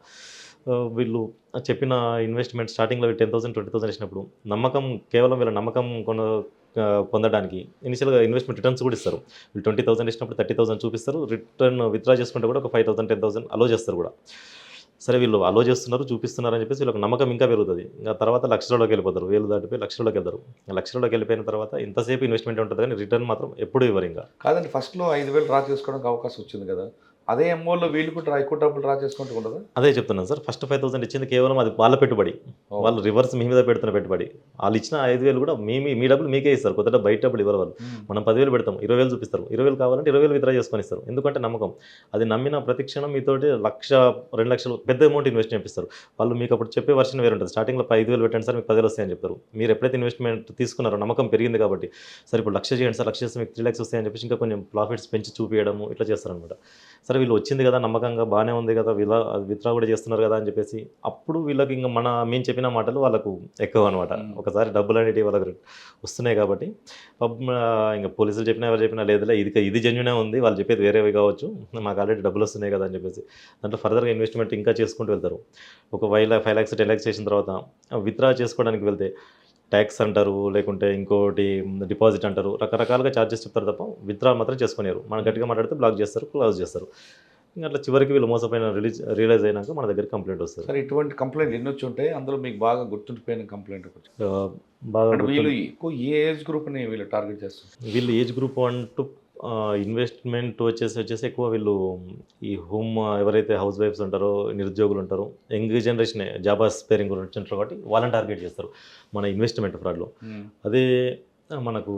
వీళ్ళు చెప్పిన ఇన్వెస్ట్మెంట్ స్టార్టింగ్లో 10,000 20,000 ఇచ్చినప్పుడు నమ్మకం, కేవలం వీళ్ళ నమ్మకం పొందడానికి ఇనిషియల్గా ఇన్వెస్ట్మెంట్ రిటర్న్స్ కూడా ఇస్తారు. వీళ్ళు 20,000 ఇచ్చినప్పుడు 30,000 చూపిస్తారు, రిటర్న్ విత్డ్రా చేసుకుంటే కూడా ఒక 5,000 10,000 అలో చేస్తారు కూడా. సరే వీళ్ళు అలో చేస్తున్నారు, చూపిస్తున్నారు అని చెప్పేసి వీళ్ళకి నమ్మకం ఇంకా పెరుగుతుంది. ఇంకా తర్వాత లక్షలలోకి వెళ్ళిపోతారు, వేలు దాటిపోయి లక్షలలోకి వెళ్తారు. లక్షలలోకి వెళ్ళిపోయిన తర్వాత ఇంతసేపు ఇన్వెస్ట్మెంట్ ఉంటుంది కానీ రిటర్న్ మాత్రం ఎప్పుడు ఇవ్వరు. ఇంకా కాదండి, ఫస్ట్లో 5,000 డ్రా చేసుకోవడానికి అవకాశం వచ్చింది కదా, అదే ఎంఓలో వీళ్ళు కూడా ఎక్కువ డబ్బులు డ్రా చేసుకుంటూ ఉండదు. అదే చెప్తున్నాను సార్, ఫస్ట్ 5,000 ఇచ్చింది కేవలం అది వాళ్ళ పెట్టుబడి, వాళ్ళు రివర్స్ మీ మీద పెడుతున్న పెట్టుబడి. వాళ్ళు ఇచ్చిన 5,000 కూడా మీ డబ్బులు మీకే ఇస్తారు, కొత్త బయట డబ్బులు ఇవ్వరు వాళ్ళు. మనం 10,000 పెడతాం, 20,000 చూపిస్తారు, 20,000 కావాలంటే 20,000 విత్డ్రా చేసుకొని ఇస్తారు. ఎందుకంటే నమ్మకం, అది నమ్మిన ప్రతి క్షణం మీతోటి 1,00,000 2 లక్షలు పెద్ద అమౌంట్ ఇన్వెస్ట్ చేపిస్తారు వాళ్ళు. మీకు అప్పుడు చెప్పే వర్షన్ వేరు ఉంటుంది. స్టార్టింగ్లో 5,000 పెట్టండి సార్, మీకు 10,000 వస్తాయని చెప్తారు. మీరు ఎప్పుడైతే ఇన్వెస్ట్మెంట్ తీసుకున్నారో నమ్మకం పెరిగింది కాబట్టి, సరే ఇప్పుడు 1,00,000 చేయండి సార్, 1,00,000 చేస్తే మీకు 3 lakhs వస్తాయని చెప్పేసి ఇంకా కొంచెం ప్రాఫిట్స్ పెంచి చూపించడము ఇట్లా చేస్తారనమాట. సరే వీళ్ళు వచ్చింది కదా, నమ్మకంగా బాగానే ఉంది కదా, విత్డ్రా కూడా చేస్తున్నారు కదా అని చెప్పేసి అప్పుడు వీళ్ళకి ఇంకా మేము చెప్పిన మాటలు వాళ్ళకు ఎక్కువ అనమాట. ఒకసారి డబ్బులు అనేవి వాళ్ళకి వస్తున్నాయి కాబట్టి ఇంకా పోలీసులు చెప్పినా ఎవరు చెప్పినా లేదులే, ఇది జెన్యునే ఉంది, వాళ్ళు చెప్పేది వేరేవి కావచ్చు, మాకు ఆల్రెడీ డబ్బులు వస్తున్నాయి కదా అని చెప్పేసి దాంట్లో ఫర్దర్గా ఇన్వెస్ట్మెంట్ ఇంకా చేసుకుంటూ వెళ్తారు. ఒక 5 lakhs 10 lakhs చేసిన తర్వాత విత్డ్రా చేసుకోవడానికి వెళ్తే ట్యాక్స్ అంటారు, లేకుంటే ఇంకోటి డిపాజిట్ అంటారు, రకరకాలుగా ఛార్జెస్ చెప్తారు తప్ప విత్డ్రా మాత్రం చేసుకునేరు. మనం గట్టిగా మాట్లాడితే బ్లాక్ చేస్తారు, క్లోజ్ చేస్తారు. ఇంకా అట్లా చివరికి వీళ్ళు మోసపోయిన రియలైజ్ అయినాక మన దగ్గర కంప్లైంట్ వస్తుంది. సరే, ఇటువంటి కంప్లైంట్ ఎన్ని వచ్చి ఉంటాయి, అందులో మీకు బాగా గుర్తుండిపోయిన కంప్లైంట్ బాగా వీళ్ళు ఎక్కువ ఏ ఏజ్ గ్రూప్ని వీళ్ళు టార్గెట్ చేస్తారు? వీళ్ళు ఏజ్ గ్రూప్ అంటూ ఇన్వెస్ట్మెంట్ వచ్చేసి ఎక్కువ వీళ్ళు ఈ హోమ్ ఎవరైతే హౌస్ వైఫ్స్ ఉంటారో, నిరుద్యోగులు ఉంటారో, యంగ్ జనరేషన్ జాబ్ ఆస్పైరింగ్ గురించి ఉంటారు కాబట్టి వాళ్ళని టార్గెట్ చేస్తారు మన ఇన్వెస్ట్మెంట్ ఫ్రాడ్లో. అదే మనకు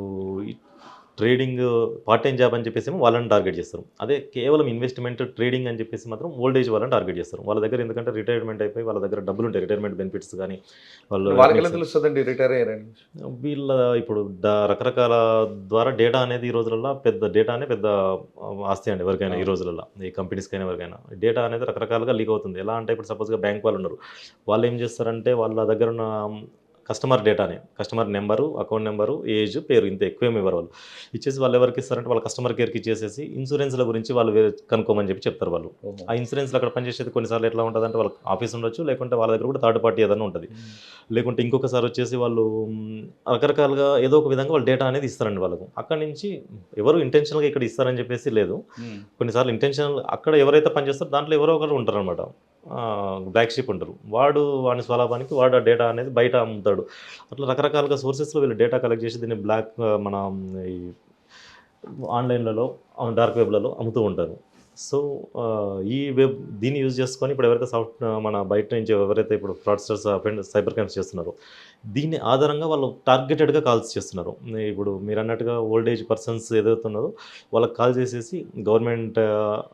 ట్రేడింగ్ పార్ట్ టైం జాబ్ అని చెప్పేసి వాళ్ళని టార్గెట్ చేస్తారు. అదే కేవలం ఇన్వెస్ట్మెంట్ ట్రేడింగ్ అని చెప్పేసి మాత్రం ఓల్డ్ ఏజ్ వాళ్ళని టార్గెట్ చేస్తారు. వాళ్ళ దగ్గర ఎందుకంటే రిటైర్మెంట్ అయిపోయి వాళ్ళ దగ్గర డబ్బులు ఉంటాయి, రిటైర్మెంట్ బెనిఫిట్స్ కానీ వాళ్ళకి తెలుస్తుందండి రిటైర్ అయ్యారని. వీళ్ళ ఇప్పుడు రకరకాల ద్వారా డేటా అనేది ఈ రోజులలో పెద్ద ఆస్తి అండి ఎవరికైనా. ఈ రోజులలో ఈ కంపెనీస్కైనా ఎవరికైనా డేటా అనేది రకరకాలుగా లీక్ అవుతుంది. ఎలా అంటే ఇప్పుడు సపోజ్గా బ్యాంక్ వాళ్ళు ఉన్నారు, వాళ్ళు ఏం చేస్తారంటే వాళ్ళ దగ్గర ఉన్న కస్టమర్ డేటాని, customer number, account number, age, పేరు ఇంత ఎక్కువేమి ఇవ్వరు వాళ్ళు. ఇచ్చేసి వాళ్ళు ఎవరికి ఇస్తారంటే వాళ్ళ కస్టమర్ కేర్కి ఇచ్చేసేసి ఇన్సూరెన్స్ల గురించి వాళ్ళు కనుక్కోమని చెప్తారు వాళ్ళు. ఆ ఇన్సూరెన్స్లో అక్కడ పనిచేసేది కొన్నిసార్లు ఎట్లా ఉంటుందంటే వాళ్ళకి ఆఫీస్ ఉండొచ్చు, లేకుంటే వాళ్ళ దగ్గర కూడా థర్డ్ పార్టీ ఏదైనా ఉంటుంది. లేకుంటే ఇంకొకసారి వచ్చేసి వాళ్ళు రకరకాలుగా ఏదో ఒక విధంగా వాళ్ళు డేటా అనేది ఇస్తారండి వాళ్ళకు. అక్కడి నుంచి ఎవరు ఇంటెన్షనల్గా ఇక్కడ ఇస్తారని చెప్పేసి లేదు, కొన్నిసార్లు ఇంటెన్షనల్ అక్కడ ఎవరైతే పనిచేస్తారో దాంట్లో ఎవరో ఒకరు ఉంటారనమాట, బ్లాక్ షిప్ ఉంటారు. వాడి స్వలాభానికి వాడు ఆ డేటా అనేది బయట అమ్ముతాడు. అట్లా రకరకాలుగా సోర్సెస్లో వీళ్ళు డేటా కలెక్ట్ చేసి దీన్ని మన ఈ ఆన్లైన్లలో, డార్క్ వెబ్లలో అమ్ముతూ ఉంటారు. సో ఈ దీన్ని యూజ్ చేసుకొని ఇప్పుడు ఎవరైతే మన బయట నుంచి ఎవరైతే ఇప్పుడు ఫ్రాడ్స్టర్స్, సైబర్ క్రైమ్స్ చేస్తున్నారో దీన్ని ఆధారంగా వాళ్ళు టార్గెటెడ్గా కాల్స్ చేస్తున్నారు. ఇప్పుడు మీరు అన్నట్టుగా ఓల్డ్ ఏజ్ పర్సన్స్ ఏదైతే ఉన్నారో వాళ్ళకి కాల్ చేసేసి గవర్నమెంట్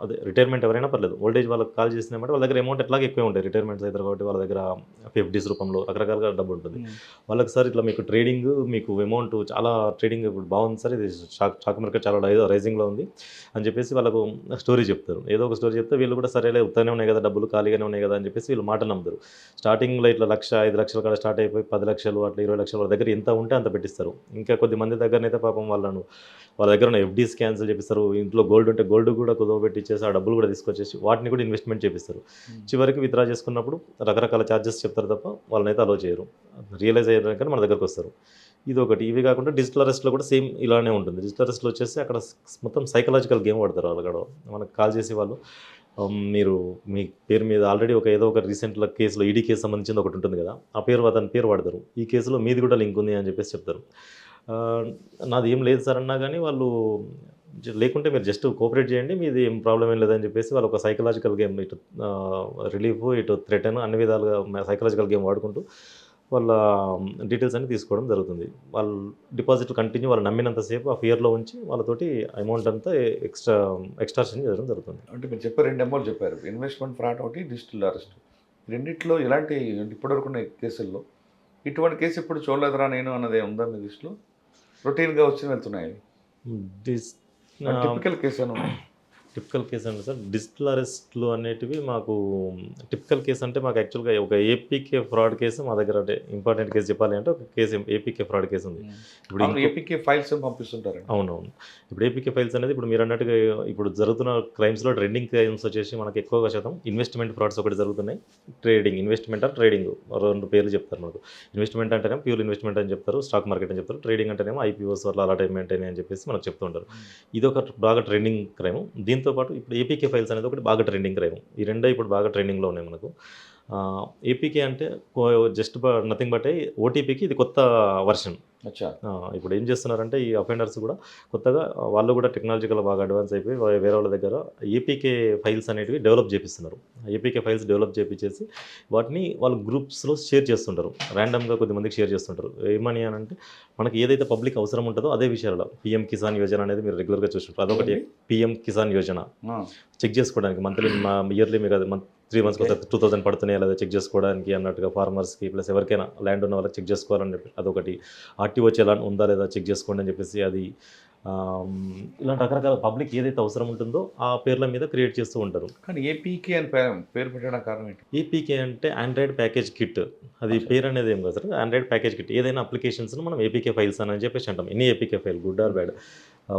అదే రిటైర్మెంట్ ఎవరైనా పర్లేదు, ఓల్డ్ ఏజ్ వాళ్ళకి కాల్ చేసినామంటే వాళ్ళ దగ్గర అమౌంట్ ఎట్లాగే ఎక్కువ ఉంటాయి, రిటైర్మెంట్స్ అవుతారు కాబట్టి వాళ్ళ దగ్గర FDs రూపంలో రకరకాలుగా డబ్బు ఉంటుంది. వాళ్ళకి సార్ ఇట్లా మీకు ట్రేడింగ్, మీకు అమౌంట్ చాలా ట్రేడింగ్ ఇప్పుడు బాగుంది సార్, ఇది స్టాక్ మార్కెట్ చాలా రైజింగ్లో ఉంది అని చెప్పేసి వాళ్ళకు స్టోరీ చెప్తారు. ఏదో ఒక స్టోరీ చెప్తే వీళ్ళు కూడా సరేలే ఉత్తనే ఉన్నాయి కదా, డబ్బులు ఖాళీగానే ఉన్నాయి కదా అని చెప్పేసి వీళ్ళు మాట నమ్ముతారు. స్టార్టింగ్లో ఇట్లా 1,00,000 5 లక్షలు కాడ స్టార్ట్ అయిపోయి 10 లక్షలు అట్లా 20 లక్షలు వాళ్ళ దగ్గర ఎంత ఉంటే అంత పెట్టిస్తారు. ఇంకా కొద్ది మంది దగ్గరనైతే పాపం వాళ్ళ దగ్గర ఉన్న FDs క్యాన్సిల్ చేపిస్తారు. ఇంట్లో గోల్డ్ ఉంటే గోల్డ్ కూడా కుదవబెట్టించేసి ఆ డబ్బులు కూడా తీసుకొచ్చేసి వాటిని కూడా ఇన్వెస్ట్మెంట్ చేపిస్తారు. చివరికి విత్డ్రా చేసుకున్నప్పుడు రకరకాల ఛార్జెస్ చెప్తారు తప్ప వాళ్ళనైతే అలో చేయరు. రియలైజ్ అయ్యాక మన దగ్గరకు వస్తారు. ఇది ఒకటి. ఇవి కాకుండా డిజిటల్ అరెస్ట్లో కూడా సేమ్ ఇలానే ఉంటుంది. డిజిటల్ అరెస్ట్లో వచ్చేసి అక్కడ మొత్తం సైకలాజికల్ గేమ్ ఆడతారు వాళ్ళు. అక్కడ మనకు కాల్ చేసి వాళ్ళు మీరు మీ పేరు మీద ఆల్రెడీ ఏదో ఒక రీసెంట్లో కేసులో ఈడీ కేసు సంబంధించింది ఒకటి ఉంటుంది కదా, ఆ అతని పేరు వాడతారు. ఈ కేసులో మీది కూడా లింక్ ఉంది అని చెప్పేసి చెప్తారు. నాది ఏం లేదు సార్ అన్నా కానీ వాళ్ళు లేకుంటే మీరు జస్ట్ కోఆపరేట్ చేయండి, మీది ఏం ప్రాబ్లం ఏం లేదని చెప్పేసి వాళ్ళు ఒక సైకలాజికల్ గేమ్, ఇటు రిలీఫ్, ఇటు థ్రెటన్, అన్ని విధాలుగా సైకలాజికల్ గేమ్ వాడుకుంటూ వాళ్ళ డీటెయిల్స్ అన్ని తీసుకోవడం జరుగుతుంది. వాళ్ళు డిపాజిట్లు కంటిన్యూ వాళ్ళు నమ్మినంతసేపు ఆ ఫియర్లో ఉంచి వాళ్ళతోటి అమౌంట్ అంతా ఎక్స్ట్రాక్షన్ చేయడం జరుగుతుంది. అంటే మీరు చెప్పారు 2 అమౌంట్ చెప్పారు, ఇన్వెస్ట్మెంట్ ఫ్రాడ్ ఒకటి, డిజిటల్ అరెస్ట్. రెండిట్లో ఇలాంటి ఇప్పటివరకు ఉన్న కేసుల్లో ఇటువంటి కేసు ఇప్పుడు చూడలేదురా నేను అన్నది ఉందా మీ లిస్టులో? రొటీన్గా వచ్చి వెళ్తున్నాయి. డిస్ టిపికల్ కేసు అని ఉన్నాయి. టిపికల్ కేసు అంటే సార్ డిజిటల్ అరెస్ట్లు అనేటివి మాకు టిపికల్ కేసు అంటే మాకు యాక్చువల్గా ఒక ఏపీకే ఫ్రాడ్ కేసు మా దగ్గర అంటే ఇంపార్టెంట్ కేసు చెప్పాలి అంటే ఒక కేసు ఏపీకే ఫ్రాడ్ కేసు ఉంది. ఇప్పుడు ఏపీకే ఫైల్స్ పంపిస్తుంటారు. అవునవును. ఇప్పుడు ఏపీకే ఫైల్స్ అనేది ఇప్పుడు మీరు అన్నట్టుగా ఇప్పుడు జరుగుతున్న క్రైమ్స్లో ట్రెండింగ్ క్రైమ్స్ వచ్చేసి మనకి ఎక్కువగా శాతం ఇన్వెస్ట్మెంట్ ఫ్రాడ్స్ ఒకటి జరుగుతున్నాయి. ఇన్వెస్ట్మెంట్ ఆర్ ట్రేడింగ్ రెండు పేర్లు చెప్తారు మనకు. ఇన్వెస్ట్మెంట్ అంటేనే ప్యూర్ ఇన్వెస్ట్మెంట్ అని చెప్తారు, స్టాక్ మార్కెట్ అని చెప్తారు. ట్రేడింగ్ అంటేనేమో ఐపీఓస్ అట్లా అలాంటి అని చెప్పేసి మనకు చెప్తుంటారు. ఇది ఒక బాగా ట్రెండింగ్ క్రైమ్. దీంతో పాటు ఇప్పుడు ఏపీకే ఫైల్స్ అనేది ఒకటి బాగా ట్రెండింగ్ క్రైమ్. ఈ రెండే ఇప్పుడు బాగా ట్రెండింగ్లో ఉన్నాయి మనకు. ఏపీకే అంటే జస్ట్ నథింగ్ బట్ ఓటీపీకి ఇది కొత్త వర్షన్. ఇప్పుడు ఏం చేస్తున్నారంటే ఈ అఫెండర్స్ కూడా కొత్తగా వాళ్ళు కూడా టెక్నాలజికల్ బాగా అడ్వాన్స్ అయిపోయి వేరే వాళ్ళ దగ్గర ఏపీకే ఫైల్స్ అనేటివి డెవలప్ చేపిస్తున్నారు. ఏపీకే ఫైల్స్ డెవలప్ చేపించేసి వాటిని వాళ్ళు గ్రూప్స్లో షేర్ చేస్తుంటారు. ర్యాండమ్గా కొద్దిమందికి షేర్ చేస్తుంటారు. ఏమని అని అంటే మనకి ఏదైతే పబ్లిక్ అవసరం ఉంటుందో అదే విషయాల్లో పీఎం కిసాన్ యోజన అనేది మీరు రెగ్యులర్గా చూస్తుంటారు. అదొకటి పీఎం కిసాన్ యోజన చెక్ చేసుకోవడానికి మంత్లీ ఇయర్లీ మీకు అది 3 months 2000 పడుతున్నాయి లేదా చెక్ చేసుకోవడానికి అన్నట్టుగా ఫార్మర్స్కి ప్లస్ ఎవరికైనా ల్యాండ్ ఉన్న వాళ్ళకి చెక్ చేసుకోవాలని చెప్పి అదొకటి. ఆర్టీఓ చలాన్ ఉందా లేదా చెక్ చేసుకోండి అని చెప్పేసి అది ఇలాంటి రకరకాల పబ్లిక్ ఏదైతే అవసరం ఉంటుందో ఆ పేర్ల మీద క్రియేట్ చేస్తూ ఉంటారు. కానీ ఏపీకే అని పేరు పెట్టడం కారణం ఏంటి? ఏపీకే అంటే ఆండ్రాయిడ్ ప్యాకేజ్ కిట్. అది పేరు అనేది ఏం కాదు సార్, ఆండ్రాయిడ్ ప్యాకేజ్ కిట్. ఏదైనా అప్లికేషన్స్ను మనం ఏపీకే ఫైల్స్ అని చెప్పేసి అంటాం. ఎన్ని APK file good or bad.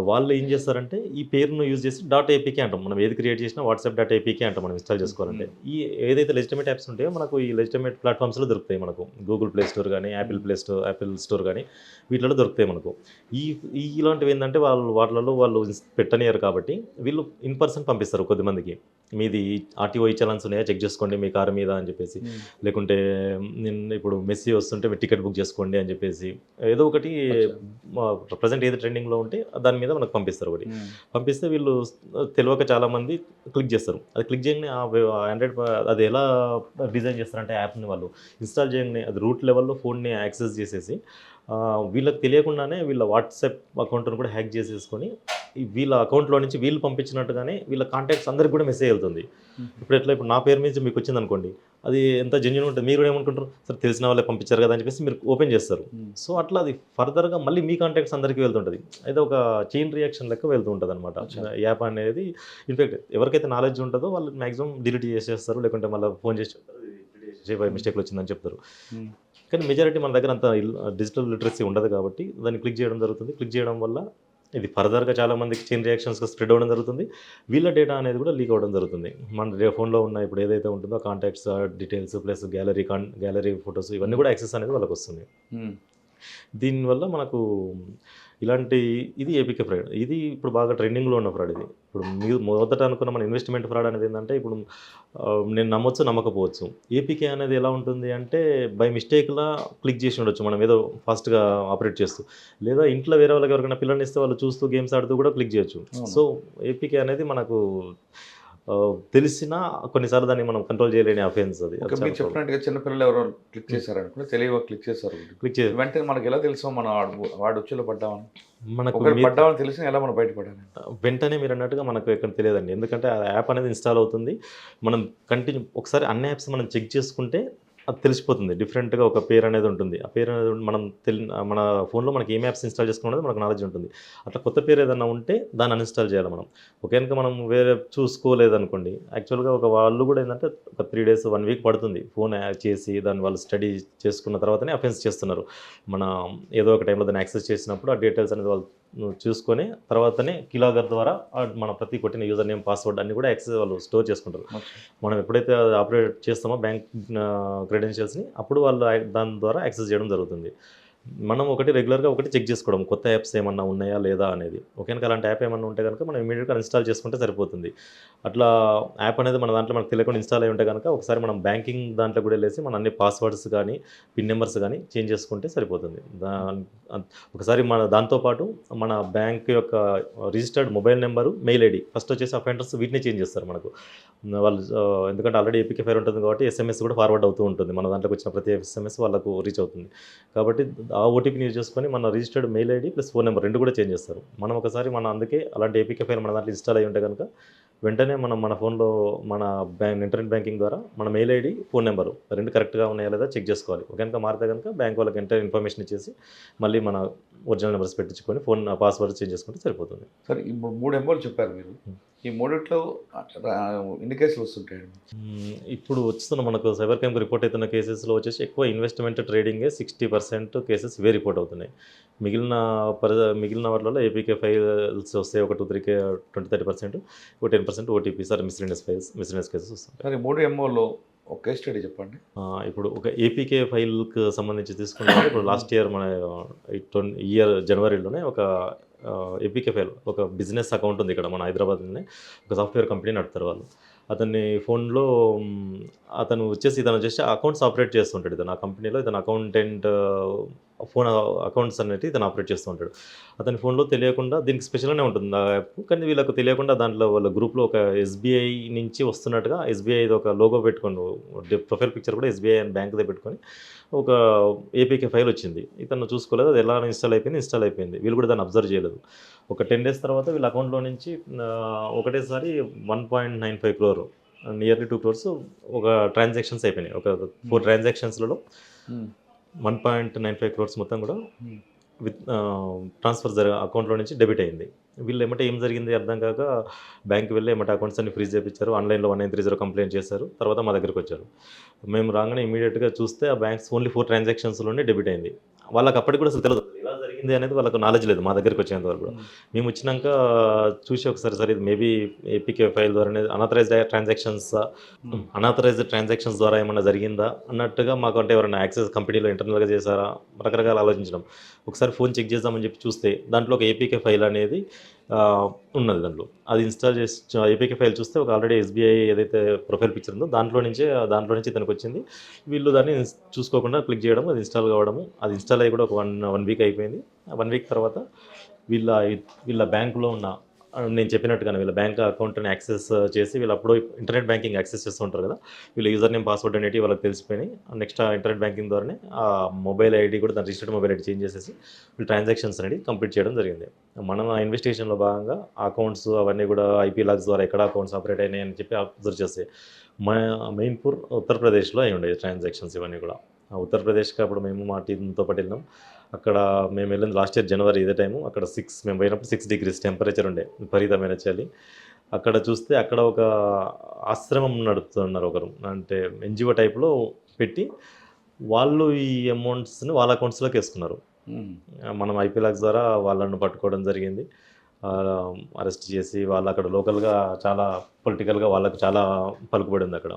వాళ్ళు ఏం చేస్తారంటే ఈ పేరును యూజ్ చేసి .apk అంటాం. మనం ఏది క్రియేట్ చేసినా వాట్సాప్.apk అంటాం మనం ఇన్స్టాల్ చేసుకోవాలంటే. ఈ ఏదైతే లెజిటిమేట్ యాప్స్ ఉంటాయో మనకు ఈ లెజిటిమేట్ ప్లాట్ఫామ్స్లో దొరుకుతాయి మనకు. గూగుల్ ప్లే స్టోర్ కానీ యాపిల్ స్టోర్ కానీ వీటిలో దొరుకుతాయి మనకు. ఇలాంటివి ఏంటంటే వాటిలలో వాళ్ళు పెట్టనియరు కాబట్టి వీళ్ళు ఇన్ పర్సన్ పంపిస్తారు కొద్దిమందికి. మీది ఆర్టీఓ చలాన్స్ ఉన్నాయా చెక్ చేసుకోండి మీ కారు మీద అని చెప్పేసి, లేకుంటే నేను ఇప్పుడు మెస్సీ వస్తుంటే మీరు టికెట్ బుక్ చేసుకోండి అని చెప్పేసి ఏదో ఒకటి ప్రజెంట్ ఏది ట్రెండింగ్లో ఉంటే దాని మీద మనకు పంపిస్తారు. ఒకటి పంపిస్తే వీళ్ళు తెలియక చాలామంది క్లిక్ చేస్తారు. అది క్లిక్ చేయగానే ఆండ్రాయిడ్ అది ఎలా డిజైన్ చేస్తారంటే యాప్ని వాళ్ళు ఇన్స్టాల్ చేయగానే అది రూట్ లెవెల్లో ఫోన్ని యాక్సెస్ చేసేసి వీళ్ళకి తెలియకుండానే వీళ్ళ వాట్సాప్ అకౌంట్ను కూడా హ్యాక్ చేసేసుకొని వీళ్ళ అకౌంట్లో నుంచి వీళ్ళు పంపించినట్టుగానే వీళ్ళ కాంటాక్ట్స్ అందరికి కూడా మెసేజ్ వెళ్తుంది. ఇప్పుడు నా పేరు మీద మీకు వచ్చింది అనుకోండి, అది ఎంత జెన్యూన్ ఉంటుంది. మీరు కూడా ఏమనుకుంటారు, సరే తెలిసిన వాళ్ళే పంపించారు కదా అని చెప్పేసి మీరు ఓపెన్ చేస్తారు. సో అట్లా అది ఫర్దర్గా మళ్ళీ మీ కాంటాక్ట్స్ అందరికీ వెళ్తుంటుంది. అయితే ఒక చైన్ రియాక్షన్ లెక్క వెళ్తూ ఉంటుంది అనమాట యాప్ అనేది. ఇన్ఫాక్ట్ ఎవరికైతే నాలెడ్జ్ ఉంటుందో వాళ్ళు మ్యాక్సిమం డిలీట్ చేసేస్తారు, లేకుంటే మళ్ళీ ఫోన్ చేసి మిస్టేక్లు వచ్చిందని చెప్తారు. కానీ మెజారిటీ మన దగ్గర అంత డిజిటల్ లిటరసీ ఉండదు కాబట్టి దాన్ని క్లిక్ చేయడం జరుగుతుంది. క్లిక్ చేయడం వల్ల ఇది ఫర్దర్గా చాలామందికి చైన్ రియాక్షన్స్గా స్ప్రెడ్ అవ్వడం జరుగుతుంది. వీళ్ళ డేటా అనేది కూడా లీక్ అవ్వడం జరుగుతుంది. మన ఫోన్లో ఉన్న ఇప్పుడు ఏదైతే ఉంటుందో contacts details plus gallery photos ఇవన్నీ కూడా యాక్సెస్ అనేది వాళ్ళకి వస్తుంది. దీనివల్ల మనకు ఇది ఏపీకే ఫ్రాడ్. ఇది ఇప్పుడు బాగా ట్రెండింగ్లో ఉన్న ఫ్రాడ్. ఇది ఇప్పుడు మీరు మొదట అనుకున్న మన ఇన్వెస్ట్మెంట్ ఫ్రాడ్ అనేది ఏంటంటే ఇప్పుడు నేను నమ్మొచ్చు నమ్మకపోవచ్చు. ఏపీకే అనేది ఎలా ఉంటుంది అంటే బై మిస్టేక్లా క్లిక్ చేసి ఉండొచ్చు మనం ఏదో ఫాస్ట్గా ఆపరేట్ చేస్తూ, లేదా ఇంట్లో వేరే వాళ్ళకి ఎవరికైనా పిల్లల్ని ఇస్తే వాళ్ళు చూస్తూ గేమ్స్ ఆడుతూ కూడా క్లిక్ చేయొచ్చు. సో ఏపీకే అనేది మనకు తెలిసినా కొన్నిసార్లు దాన్ని మనం కంట్రోల్ చేయలేని అఫెన్స్. అది మీరు చెప్పినట్టుగా చిన్నపిల్లలు ఎవరో క్లిక్ చేశారనుకుంటే తెలియక క్లిక్ చేశారు. వెంటనే మనకి ఎలా తెలుసు మనం వాడు వచ్చేలో పడ్డామని? మనకు పడ్డామని తెలిసి ఎలా మనం బయటపడాలి? వెంటనే మీరు అన్నట్టుగా మనకు ఎక్కడ తెలియదండి. ఎందుకంటే ఆ యాప్ అనేది ఇన్స్టాల్ అవుతుంది. మనం ఒకసారి అన్ని యాప్స్ మనం చెక్ చేసుకుంటే అది తెలిసిపోతుంది. డిఫరెంట్గా ఒక పేరు అనేది ఉంటుంది. ఆ పేరు అనేది మనం మన ఫోన్లో మనకి ఏం యాప్స్ ఇన్స్టాల్ చేసుకున్నది మనకు నాలెడ్జ్ ఉంటుంది. అట్లా కొత్త పేరు ఏదైనా ఉంటే దాన్ని అన్ఇన్స్టాల్ చేయాలి మనం. కనుక మనం వేరే చూసుకోలేదనుకోండి, యాక్చువల్గా వాళ్ళు కూడా ఏంటంటే ఒక 3 days 1 week పడుతుంది ఫోన్ చేసి దాన్ని వాళ్ళు స్టడీ చేసుకున్న తర్వాతనే అఫెన్స్ చేస్తున్నారు. మన ఏదో ఒక టైంలో దాన్ని యాక్సెస్ చేసినప్పుడు ఆ డీటెయిల్స్ అనేది వాళ్ళు చూసుకొని తర్వాతనే కీలాగర్ ద్వారా మన ప్రతి కొట్టిన యూజర్ నేమ్ పాస్వర్డ్ అన్ని కూడా యాక్సెస్ వాళ్ళు స్టోర్ చేసుకుంటారు. మనం ఎప్పుడైతే ఆపరేట్ చేస్తామో బ్యాంక్ క్రెడెన్షియల్స్ని అప్పుడు వాళ్ళు దాని ద్వారా యాక్సెస్ చేయడం జరుగుతుంది. మనం రెగ్యులర్గా చెక్ చేసుకోవడం కొత్త యాప్స్ ఏమన్నా ఉన్నాయా లేదా అనేది. కనుక అలాంటి యాప్ ఏమన్నా ఉంటే కనుక మనం ఇమీడియట్గా ఇన్స్టాల్ చేసుకుంటే సరిపోతుంది. అట్లా యాప్ అనేది మన దాంట్లో మనకు తెలియకుండా ఇన్స్టాల్ అయి ఉంటే కనుక ఒకసారి మనం బ్యాంకింగ్ దాంట్లో కూడా వెళ్ళేసి మన అన్ని పాస్వర్డ్స్ కానీ పిన్ నెంబర్స్ కానీ చేంజ్ చేసుకుంటే సరిపోతుంది. ఒకసారి మన దాంతోపాటు మన బ్యాంక్ యొక్క registered mobile number, mail ID first వచ్చేసి అఫెండర్స్ వీటిని చేంజ్ చేస్తారు మనకు వాళ్ళు. ఎందుకంటే ఆల్రెడీ ఏపీకే ఫైర్ ఉంటుంది కాబట్టి SMS కూడా ఫార్వర్డ్ అవుతూ ఉంటుంది. మన దాంట్లోకి వచ్చిన ప్రతి SMS వాళ్ళకు రీచ్ అవుతుంది. కాబట్టి ఆ ఓటీపీని యూజ్ చేసుకొని మన registered mail ID plus phone number 2 కూడా చేంజ్ చేస్తారు. మనం ఒకసారి అందుకే అలాంటి ఏపీకే ఫైల్ మన దాంట్లో ఇన్స్టాల్ అయ్యి ఉంటే కనుక వెంటనే మన ఫోన్లో మన ఇంటర్నెట్ బ్యాంకింగ్ ద్వారా మన మెయిల్ ఐడి, ఫోన్ నెంబరు 2 కరెక్ట్‌గా ఉన్నాయా లేదా చెక్ చేసుకోవాలి. కనుక మారితే కనుక బ్యాంక్ వాళ్ళకి వెంటనే ఇన్ఫర్మేషన్ ఇచ్చేసి మళ్ళీ మన ఒరిజినల్ నెంబర్స్ పెట్టించుకొని ఫోన్ పాస్వర్డ్ చేంజ్ చేసుకుంటే సరిపోతుంది. సరే ఇప్పుడు 3 ఎంఓలు చెప్పారు మీరు. ఈ మూడిట్లో ఎన్ని కేసులు వస్తుంటాయండి? ఇప్పుడు వస్తున్న మనకు సైబర్ క్రైమ్‌కి రిపోర్ట్ అవుతున్న కేసెస్‌లో వచ్చేసి ఎక్కువ ఇన్వెస్ట్‌మెంట్ ట్రేడింగే 60% కేసెస్ ఇవే రిపోర్ట్ అవుతున్నాయి. మిగిలిన వాటిలో ఏపీకే ఫైల్స్ వస్తాయి. ఒక 2, 30%, ఒక 10% ఓటీపీస్ ఆర్ మిస్‌లీనియస్ కేసెస్ వస్తాయి. సరే 3 ఎంఓలో ఒక కేస్ స్టడీ చెప్పండి. ఇప్పుడు ఒక ఏపీకే ఫైల్కి సంబంధించి తీసుకుంటే ఇప్పుడు లాస్ట్ ఇయర్ మన ఇయర్ జనవరిలోనే ఒక ఏపీకే ఫైల్, ఒక బిజినెస్ అకౌంట్ ఉంది ఇక్కడ మన హైదరాబాద్లోనే. ఒక సాఫ్ట్వేర్ కంపెనీ నడుపుతారు వాళ్ళు. అతన్ని ఫోన్లో అతను వచ్చేసి అకౌంట్స్ ఆపరేట్ చేస్తుంటాడు. ఇతను ఆ కంపెనీలో ఇతను అకౌంటెంట్, ఫోన్ అకౌంట్స్ అనేవి ఇతను ఆపరేట్ చేస్తూ ఉంటాడు. అతని ఫోన్లో తెలియకుండా, దీనికి స్పెషల్గానే ఉంటుంది ఆ యాప్, కానీ వీళ్ళకు తెలియకుండా దాంట్లో వాళ్ళ గ్రూప్లో ఒక ఎస్బీఐ నుంచి వస్తున్నట్టుగా ఎస్బీఐ ఒక లోగో పెట్టుకొని, ప్రొఫైల్ పిక్చర్ కూడా ఎస్బీఐ అని బ్యాంక్దే పెట్టుకొని ఒక ఏపీకే ఫైల్ వచ్చింది. ఇతను చూసుకోలేదు, అది ఎలా ఇన్స్టాల్ అయిపోయింది. వీళ్ళు కూడా దాన్ని అబ్జర్వ్ చేయలేదు. ఒక 10 days తర్వాత వీళ్ళ అకౌంట్లో నుంచి ఒకటేసారి 1.95 crore, నియర్లీ 2 crores ఒక ట్రాన్సాక్షన్స్ అయిపోయినాయి. ఒక 4 ట్రాన్సాక్షన్స్లలో 1.95 crores మొత్తం కూడా ట్రాన్స్ఫర్ అకౌంట్లో నుంచి డెబిట్ అయింది. వీళ్ళు ఏమంటే ఏం జరిగింది అర్థం కాక బ్యాంక్కి వెళ్ళి ఏమంటే అకౌంట్స్ అన్ని ఫ్రీజ్ చేయించారు. ఆన్లైన్లో 1930 కంప్లైంట్ చేశారు. తర్వాత మా దగ్గరికి వచ్చారు. మేము రాగానే ఇమీడియట్గా చూస్తే ఆ బ్యాంక్స్ ఓన్లీ 4 ట్రాన్సాక్షన్స్లోనే డెబిట్ అయింది. వాళ్ళకి అప్పటికి కూడా అసలు తెలియదు ఇలా జరిగింది అనేది, వాళ్ళకు నాలెడ్జ్ లేదు మా దగ్గరికి వచ్చేంత వరకు కూడా. మేము వచ్చినాక చూసి ఒకసారి సరే ఇది మేబీ ఏపీకే ఫైల్ ద్వారానే అనాథరైజ్డ్ ట్రాన్సాక్షన్స్ ద్వారా ఏమన్నా జరిగిందా అన్నట్టుగా మాకు, అంటే ఎవరైనా యాక్సెస్ కంపెనీలో ఇంటర్నల్గా చేశారా, రకరకాల ఆలోచించడం. ఒకసారి ఫోన్ చెక్ చేద్దామని చెప్పి చూస్తే దాంట్లో ఒక ఏపీకే ఫైల్ అనేది ఉన్నది. దాంట్లో అది ఇన్స్టాల్ చేసి ఏపీకే ఫైల్ చూస్తే ఒక ఆల్రెడీ ఎస్బీఐ ఏదైతే ప్రొఫైల్ పిక్చర్ ఉందో దాంట్లో నుంచి తనకు వచ్చింది. వీళ్ళు దాన్ని చూసుకోకుండా క్లిక్ చేయడం, అది ఇన్స్టాల్ కావడము, అది ఇన్స్టాల్ అయ్యి కూడా ఒక వన్ వీక్ అయిపోయింది. 1 week తర్వాత వీళ్ళ బ్యాంకులో ఉన్న, నేను చెప్పినట్టుగానే వీళ్ళ బ్యాంక్ అకౌంట్ని యాక్సెస్ చేసి, వీళ్ళు అప్పుడు ఇంటర్నెట్ బ్యాంకింగ్ యాక్సెస్ చేస్తూ ఉంటారు కదా, వీళ్ళ యూజర్ నేమ్, పాస్వర్డ్ అనేవి వాళ్ళకి తెలిసిపోయినాయి. నెక్స్ట్ ఇంటర్నెట్ బ్యాంకింగ్ ద్వారానే ఆ మొబైల్ ఐడి కూడా, దాని రిజిస్టర్డ్ మొబైల్ ఐడి చేంజ్ చేసేసి వీళ్ళు ట్రాన్సాక్షన్స్ అనేది కంప్లీట్ చేయడం జరిగింది. మనం ఆ ఇన్వెస్టిగేషన్లో భాగంగా అకౌంట్స్ అవన్నీ కూడా ఐపీ లాగ్స్ ద్వారా ఎక్కడ అకౌంట్స్ ఆపరేట్ అయినాయి అని చెప్పి అబ్జర్వ్ చేస్తే మెయిన్పూర్ ఉత్తరప్రదేశ్లో అయి ఉండేది ట్రాన్సాక్షన్స్ ఇవన్నీ కూడా. ఉత్తరప్రదేశ్కి అప్పుడు మేము మా టీంతో పాటు వెళ్ళినాం. అక్కడ మేము వెళ్ళింది లాస్ట్ ఇయర్ జనవరి ఇదే టైము. అక్కడ మేము పోయినప్పుడు 6 degrees టెంపరేచర్ ఉండే, విపరీతమైన చలి. అక్కడ చూస్తే అక్కడ ఒక ఆశ్రమం నడుపుతున్నారు ఒకరు, అంటే ఎన్జిఓ టైప్లో పెట్టి వాళ్ళు ఈ అమౌంట్స్ని వాళ్ళ అకౌంట్స్లోకి వేసుకున్నారు. మనం ఐపీ లాగ్స్ ద్వారా వాళ్ళను పట్టుకోవడం జరిగింది. అరెస్ట్ చేసి వాళ్ళు అక్కడ లోకల్గా చాలా పొలిటికల్గా వాళ్ళకు చాలా పలుకుబడి ఉంది అక్కడ.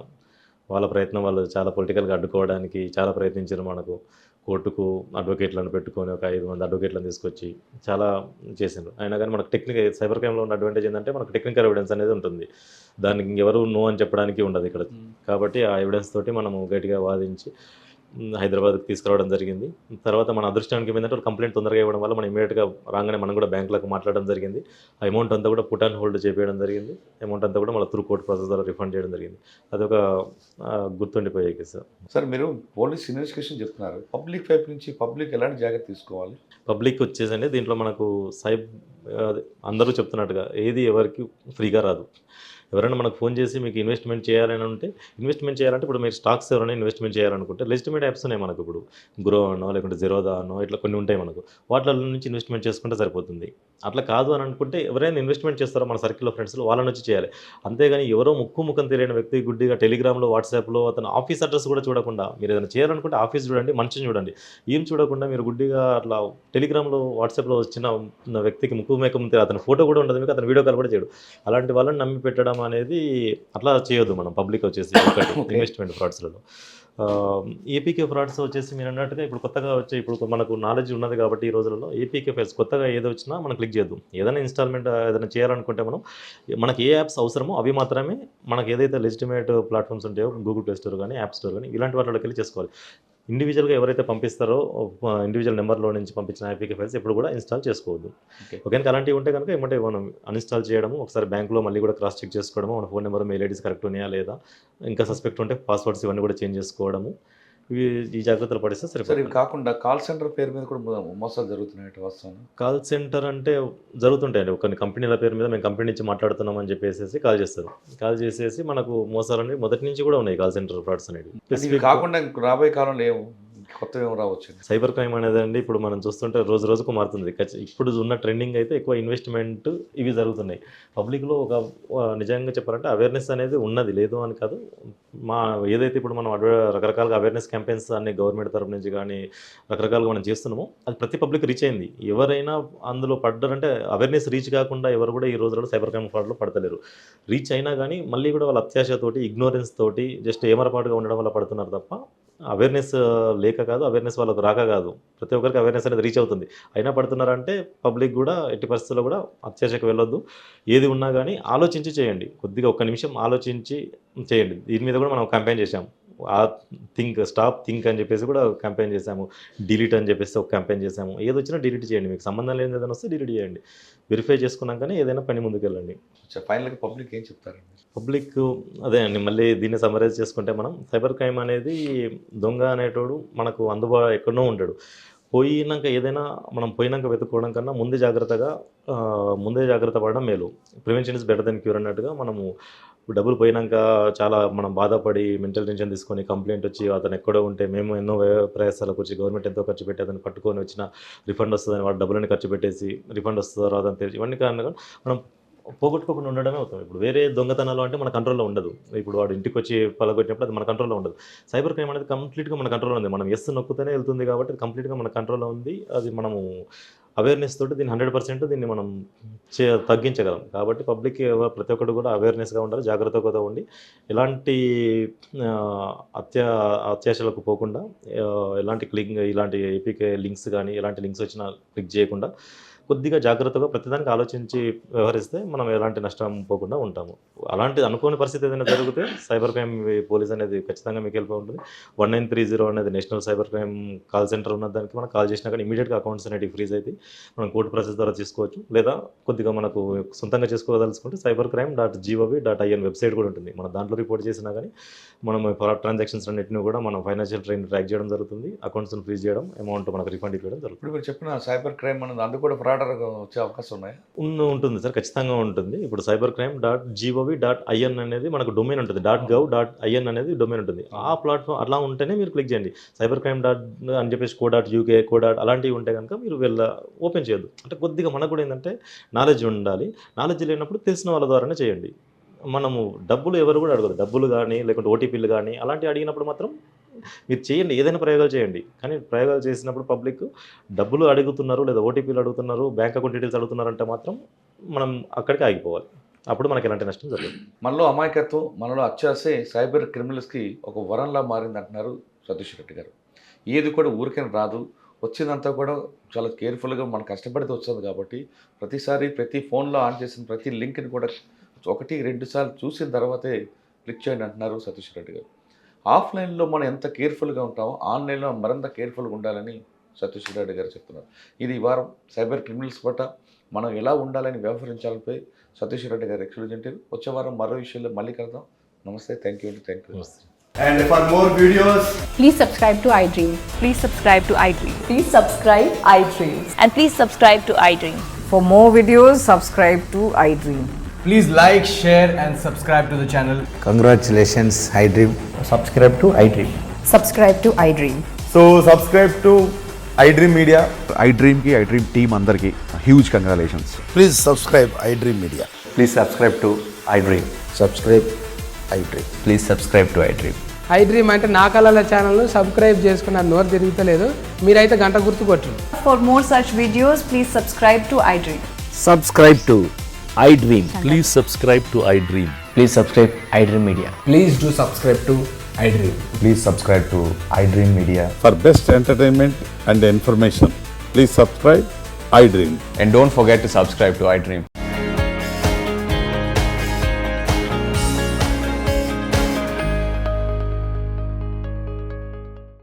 వాళ్ళ ప్రయత్నం, వాళ్ళు చాలా పొలిటికల్గా అడ్డుకోవడానికి చాలా ప్రయత్నించారు. మనకు కోర్టుకు అడ్వకేట్లను పెట్టుకొని ఒక 5 మంది అడ్వకేట్లను తీసుకొచ్చి చాలా చేసిండ్రు. అయినా కానీ మనకు సైబర్ క్రైమ్లో ఉన్న అడ్వాంటేజ్ ఏంటంటే మనకు టెక్నికల్ ఎవిడెన్స్ అనేది ఉంటుంది. దానికి ఇంకెవరు నో అని చెప్పడానికి ఉండదు ఇక్కడ. కాబట్టి ఆ ఎవిడెన్స్ తోటి మనము గట్టిగా వాదించి హైదరాబాద్కి తీసుకురావడం జరిగింది. తర్వాత మన అదృష్టానికి ఏమైందంటే వాళ్ళు కంప్లైంట్ తొందరగా ఇవ్వడం వల్ల మనం ఇమీడియట్గా రాగానే మనం కూడా బ్యాంకులకు మాట్లాడడం జరిగింది. ఆ అమౌంట్ అంతా కూడా పుట్ అండ్ హోల్డ్ చేయడం జరిగింది. అమౌంట్ అంతా కూడా మళ్ళీ త్రూ కోర్ట్ ప్రాసెస్ ద్వారా రిఫండ్ చేయడం జరిగింది. అదొక గుర్తుండిపోయే కేసు. సార్ మీరు పోలీస్ ఇన్వెస్టిగేషన్ చెప్తున్నారు, పబ్లిక్ వైపు నుంచి పబ్లిక్ ఎలాంటి జాగ్రత్త తీసుకోవాలి? పబ్లిక్ వచ్చేసండి దీంట్లో మనకు అందరూ చెప్తున్నట్టుగా ఏది ఎవరికి ఫ్రీగా రాదు. ఎవరైనా మనకు ఫోన్ చేసి మీకు ఇన్వెస్ట్మెంట్ చేయాలంటే ఇప్పుడు మీరు స్టాక్స్ ఎవరైనా ఇన్వెస్ట్మెంట్ చేయాలనుకుంటే లెజిటిమేట్ యాప్స్ ఉన్నాయి మనకు. ఇప్పుడు గ్రో అనో లేకుంటే జిరోదా అనో ఇట్లా కొన్ని ఉంటాయి మనకు. వాటిలో నుంచి ఇన్వెస్ట్మెంట్ చేసుకుంటే సరిపోతుంది. అట్లా కాదు అని అనుకుంటే ఎవరైనా ఇన్వెస్ట్మెంట్ చేస్తారో మన సర్కిల్లో ఫ్రెండ్స్లో వాళ్ళ నుంచి చేయాలి. అంతేగాని ఎవరో ముఖం తెలియని వ్యక్తి గుడ్డిగా టెలిగ్రామ్లో, వాట్సాప్లో అతను ఆఫీస్ అడ్రస్ కూడా చూడకుండా, మీరు ఏదైనా చేయాలనుకుంటే ఆఫీస్ చూడండి, మనిషిని చూడండి. ఏం చూడకుండా మీరు గుడ్డిగా అట్లా టెలిగ్రామ్లో, వాట్సాప్లో వచ్చిన వ్యక్తికి ముఖం అతని ఫోటో కూడా ఉండదు, మీకు అతను వీడియో కాల్ కూడా చేయడు. అలాంటి వాళ్ళని నమ్మి పెట్టడం అనేది అట్లా చేయొద్దు మనం పబ్లిక్ వచ్చేసి ఇన్వెస్ట్మెంట్ ఫ్రాడ్స్లలో. ఏపీకే ఫ్రాడ్స్ వచ్చేసి మీరు అన్నట్టుగా ఇప్పుడు కొత్తగా వచ్చే, ఇప్పుడు మనకు నాలెడ్జ్ ఉన్నది కాబట్టి ఈ రోజులలో ఏపీకే ఫైల్స్ కొత్తగా ఏదో వచ్చినా మనం క్లిక్ చేయొద్దు. ఏదైనా ఇన్స్టాల్మెంట్ ఏదైనా చేయాలనుకుంటే మనకి ఏ యాప్స్ అవసరమో అవి మాత్రమే, మనకి ఏదైతే లెజిటిమేట్ ప్లాట్ఫామ్స్ ఉంటాయో గూగుల్ ప్లే స్టోర్ కానీ, యాప్ స్టోర్ కానీ, ఇలాంటి వాటిలోకి వెళ్ళి చేసుకోవాలి. ఇండివిజువల్గా ఎవరైతే పంపిస్తారో ఇండివిజువల్ నెంబర్లో నుంచి పంపించిన ఏపీకే ఫైల్స్ ఎప్పుడు కూడా ఇన్స్టాల్ చేసుకోవద్దు. ఓకే, అలాంటివి ఉంటే కనుక ఏమంటే మనం అన్ఇన్స్టాల్ చేయడము, ఒకసారి బ్యాంకులో మళ్ళీ కూడా క్రాస్ చెక్ చేసుకోవడము, మన phone number, mail IDs correct ఉన్నాయా లేదా, ఇంకా సస్పెక్ట్ ఉంటే పాస్వర్డ్స్ ఇవన్నీ కూడా చేంజ్ చేసుకోవడము, ఈ జాగ్రత్తలు పడిస్తే సార్ ఇవి సరిపోతుంది. కాకుండా కాల్ సెంటర్ పేరు మీద కూడా మోసాలు జరుగుతున్నాయి వాస్తవం. కాల్ సెంటర్ అంటే జరుగుతుంటాయండి. కొన్ని కంపెనీల పేరు మీద మేము కంపెనీ నుంచి మాట్లాడుతున్నాం అని చెప్పేసి కాల్ చేస్తారు. కాల్ చేసేసి మనకు మోసాలు అనేవి మొదటి నుంచి కూడా ఉన్నాయి కాల్ సెంటర్ ఫ్రాడ్స్ అనేవి. ఇవి కాకుండా రాబోయే కాలంలో కొత్తవి ఏమో రావచ్చు. సైబర్ క్రైమ్ అనేది అండి ఇప్పుడు మనం చూస్తుంటే రోజు రోజుకు మారుతుంది. ఇప్పుడు ఉన్న ట్రెండింగ్ అయితే ఎక్కువ ఇన్వెస్ట్మెంట్ ఇవి జరుగుతున్నాయి. పబ్లిక్లో ఒక నిజంగా చెప్పాలంటే అవేర్నెస్ అనేది ఉన్నది, లేదు అని కాదు. ఏదైతే ఇప్పుడు మనం రకరకాలుగా అవేర్నెస్ క్యాంపెయిన్స్ అన్ని గవర్నమెంట్ తరఫు నుంచి కానీ రకరకాలుగా మనం చేస్తున్నామో అది ప్రతి పబ్లిక్ రీచ్ అయింది. ఎవరైనా అందులో పడ్డారంటే అవేర్నెస్ రీచ్ కాకుండా ఎవరు కూడా ఈ రోజుల్లో సైబర్ క్రైమ్ ఫ్రాడ్లో పడతలేరు. రీచ్ అయినా కానీ మళ్ళీ కూడా వాళ్ళ అత్యాశతోటి, ఇగ్నోరెన్స్ తోటి, జస్ట్ ఏమరపాటుగా ఉండడం వల్ల పడుతున్నారు తప్ప అవేర్నెస్ లేక కాదు, అవేర్నెస్ వాళ్ళకు రాక కాదు. ప్రతి ఒక్కరికి అవేర్నెస్ అనేది రీచ్ అవుతుంది. అయినా పడుతున్నారంటే పబ్లిక్ కూడా ఎట్టి పరిస్థితుల్లో కూడా అత్యాశకు వెళ్ళొద్దు. ఏది ఉన్నా కానీ ఆలోచించి చేయండి. కొద్దిగా ఒక్క నిమిషం ఆలోచించి చేయండి. దీని మీద కూడా మనం క్యాంపెయిన్ చేశాము. స్టాప్ థింక్ అని చెప్పేసి కూడా క్యాంపెయిన్ చేశాము. డిలీట్ అని చెప్పేసి ఒక క్యాంపెయిన్ చేశాము. ఏది వచ్చినా డిలీట్ చేయండి. మీకు సంబంధం లేని ఏదైనా వస్తే డిలీట్ చేయండి. వెరిఫై చేసుకున్నాకనే ఏదైనా పని ముందుకు వెళ్ళండి. ఫైనల్గా పబ్లిక్ ఏం చెప్తారండి? పబ్లిక్ అదే అండి, మళ్ళీ దీన్ని సమరైజ్ చేసుకుంటే మనం సైబర్ క్రైమ్ అనేది దొంగ అనేటోడు మనకు ఎక్కడో ఉంటాడు. ఏదైనా మనం పోయినాక వెతుక్కోవడం కన్నా ముందే జాగ్రత్త పడడం మేలు. Prevention is better than cure అన్నట్టుగా మనము డబ్బులు పోయినాక చాలా మనం బాధపడి మెంటల్ టెన్షన్ తీసుకొని కంప్లైంట్ వచ్చి అతను ఎక్కడో ఉంటే మేము ఎన్నో ప్రయాసాలకు వచ్చి గవర్నమెంట్ ఎంతో ఖర్చు పెట్టి అతను పట్టుకొని వచ్చిన రిఫండ్ వస్తుందని వాడు డబ్బులని ఖర్చు పెట్టేసి రిఫండ్ వస్తుందో రాదని తెలిసి ఇవన్నీ కారణంగా మనం పోగొట్టుకోకుండా ఉండడమే అవుతాం. ఇప్పుడు వేరే దొంగతనాలు అంటే మన కంట్రోల్లో ఉండదు. ఇప్పుడు వాడు ఇంటికి వచ్చి పలగొట్టినప్పుడు అది మన కంట్రోల్లో ఉండదు. సైబర్ క్రైమ్ అనేది కంప్లీట్గా మన కంట్రోల్లో ఉంది. మనం ఎస్ నొక్కుతూనే వెళ్తుంది కాబట్టి అది కంప్లీట్గా మన కంట్రోల్లో ఉంది. అది మనము అవేర్నెస్ తోటి దీన్ని 100% దీన్ని మనం తగ్గించగలం. కాబట్టి పబ్లిక్ ప్రతి ఒక్కరు కూడా అవేర్నెస్గా ఉండాలి, జాగ్రత్తగా ఉండి ఎలాంటి అత్యాశలకు పోకుండా, ఇలాంటి ఏపీకే లింక్స్ కానీ ఎలాంటి లింక్స్ వచ్చినా క్లిక్ చేయకుండా కొద్దిగా జాగ్రత్తగా ప్రతిదానికి ఆలోచించి వ్యవహరిస్తే మనం ఎలాంటి నష్టం పోకుండా ఉంటాము. అలాంటి అనుకోని పరిస్థితి ఏదైనా జరిగితే సైబర్ క్రైమ్ పోలీస్ అనేది ఖచ్చితంగా మీకు హెల్ప్ ఉంటుంది. 1930 అనేది national cyber crime call centre ఉన్న దానికి మనం కాల్ చేసినా కానీ ఇమీడియట్గా అకౌంట్స్ అనేవి ఫ్రీజ్ అయితే మనం కోర్టు ప్రాసెస్ ద్వారా తీసుకోవచ్చు. లేదా కొద్దిగా మనకు సొంతంగా చేసుకోదలుచుకుంటే cybercrime.gov.in వెబ్సైట్ కూడా ఉంటుంది. మనం దాంట్లో రిపోర్ట్ చేసినా కానీ మనం ట్రాన్సాక్షన్స్ అన్నింటినీ కూడా మనం ఫైనాన్షియల్ ట్రాక్ చేయడం జరుగుతుంది. అకౌంట్స్ని ఫ్రీజ్ చేయడం, అమౌంట్ మనకు రిఫండ్ ఇవ్వడం జరుగుతుంది. ఇప్పుడు మీరు చెప్పిన సైబర్ క్రైమ్ అనేది అందుకు కూడా ఫ్రాడ్ వచ్చే అవకాశం ఉన్నాయా? ఉంటుంది సార్, ఖచ్చితంగా ఉంటుంది. ఇప్పుడు cybercrime.gov.in అనేది మనకు డొమైన్ ఉంటుంది. .gov.in అనేది డొమైన్ ఉంటుంది. ఆ ప్లాట్ఫామ్ అలా ఉంటేనే మీరు క్లిక్ చేయండి. cybercrime అని చెప్పేసి .uk అలాంటివి ఉంటే కనుక మీరు ఓపెన్ చేయొద్దు. అంటే కొద్దిగా మనకు కూడా ఏంటంటే నాలెడ్జ్ ఉండాలి. నాలెడ్జ్ లేనప్పుడు తెలిసిన వాళ్ళ ద్వారానే చేయండి. మనము డబ్బులు ఎవరు కూడా అడగదు. డబ్బులు కానీ లేకుంటే ఓటీపీలు కానీ అలాంటివి అడిగినప్పుడు మాత్రం మీరు చేయండి, ఏదైనా ప్రయోగాలు చేయండి. కానీ ప్రయోగాలు చేసినప్పుడు పబ్లిక్ డబ్బులు అడుగుతున్నారు లేదా ఓటీపీలు అడుగుతున్నారు, బ్యాంక్ అకౌంట్ డీటెయిల్స్ అడుగుతున్నారంటే మాత్రం మనం అక్కడికి ఆగిపోవాలి. అప్పుడు మనకి ఎలాంటి నష్టం జరగదు. మనలో అమాయకత్వం, మనలో అత్యాసే సైబర్ క్రిమినల్స్కి ఒక వరంలా మారింది అంటున్నారు సతీష్ రెడ్డి గారు. ఏది కూడా ఊరికే రాదు, వచ్చిందంతా కూడా చాలా కేర్ఫుల్గా మనం కష్టపడితే వస్తుంది. కాబట్టి ప్రతిసారి ప్రతి ఫోన్లో ఆన్ చేసిన ప్రతి లింక్ని కూడా 1-2 సార్లు చూసిన తర్వాతే క్లిక్ చేయండి అంటున్నారు సతీష్ రెడ్డి గారు. ఆఫ్లైన్లో మనం ఎంత కేర్ఫుల్గా ఉంటామో ఆన్లైన్లో మరింత కేర్ఫుల్గా ఉండాలని సతీష్ రెడ్డి గారు చెప్తున్నారు. ఇది ఈ వారం సైబర్ క్రిమినల్స్ పట్ల మనం ఎలా ఉండాలని వ్యవహరించాలపై సతీష్ రెడ్డి గారు ఎక్స్ప్లెయిన్ చేశారు. వచ్చే వారం మరో విషయంలో మళ్ళీ కలుద్దాం. నమస్తే, thank you. And for more videos, please subscribe to iDream. Please subscribe to iDream. Please subscribe iDream. And please subscribe to iDream. For more videos, subscribe to iDream. please like, share and subscribe to the channel. Congratulations, iDream. Subscribe to iDream. Subscribe to iDream. So subscribe to iDream Media. iDream team andarki huge congratulations. Please subscribe iDream Media. Please subscribe to iDream. Subscribe iDream. Please subscribe to iDream. iDream అంటే నా కళల ఛానల్ను subscribe చేసుకున్న నోరు తిరుగుతలేదు, మీరైతే గంట గుర్తు కొట్టండి. For more such videos, please subscribe to iDream. Subscribe to iDream. Please subscribe to iDream. Please subscribe iDream Media. Please do subscribe to iDream. Please subscribe to iDream Media. For best entertainment and information, please subscribe iDream. And don't forget to subscribe to iDream.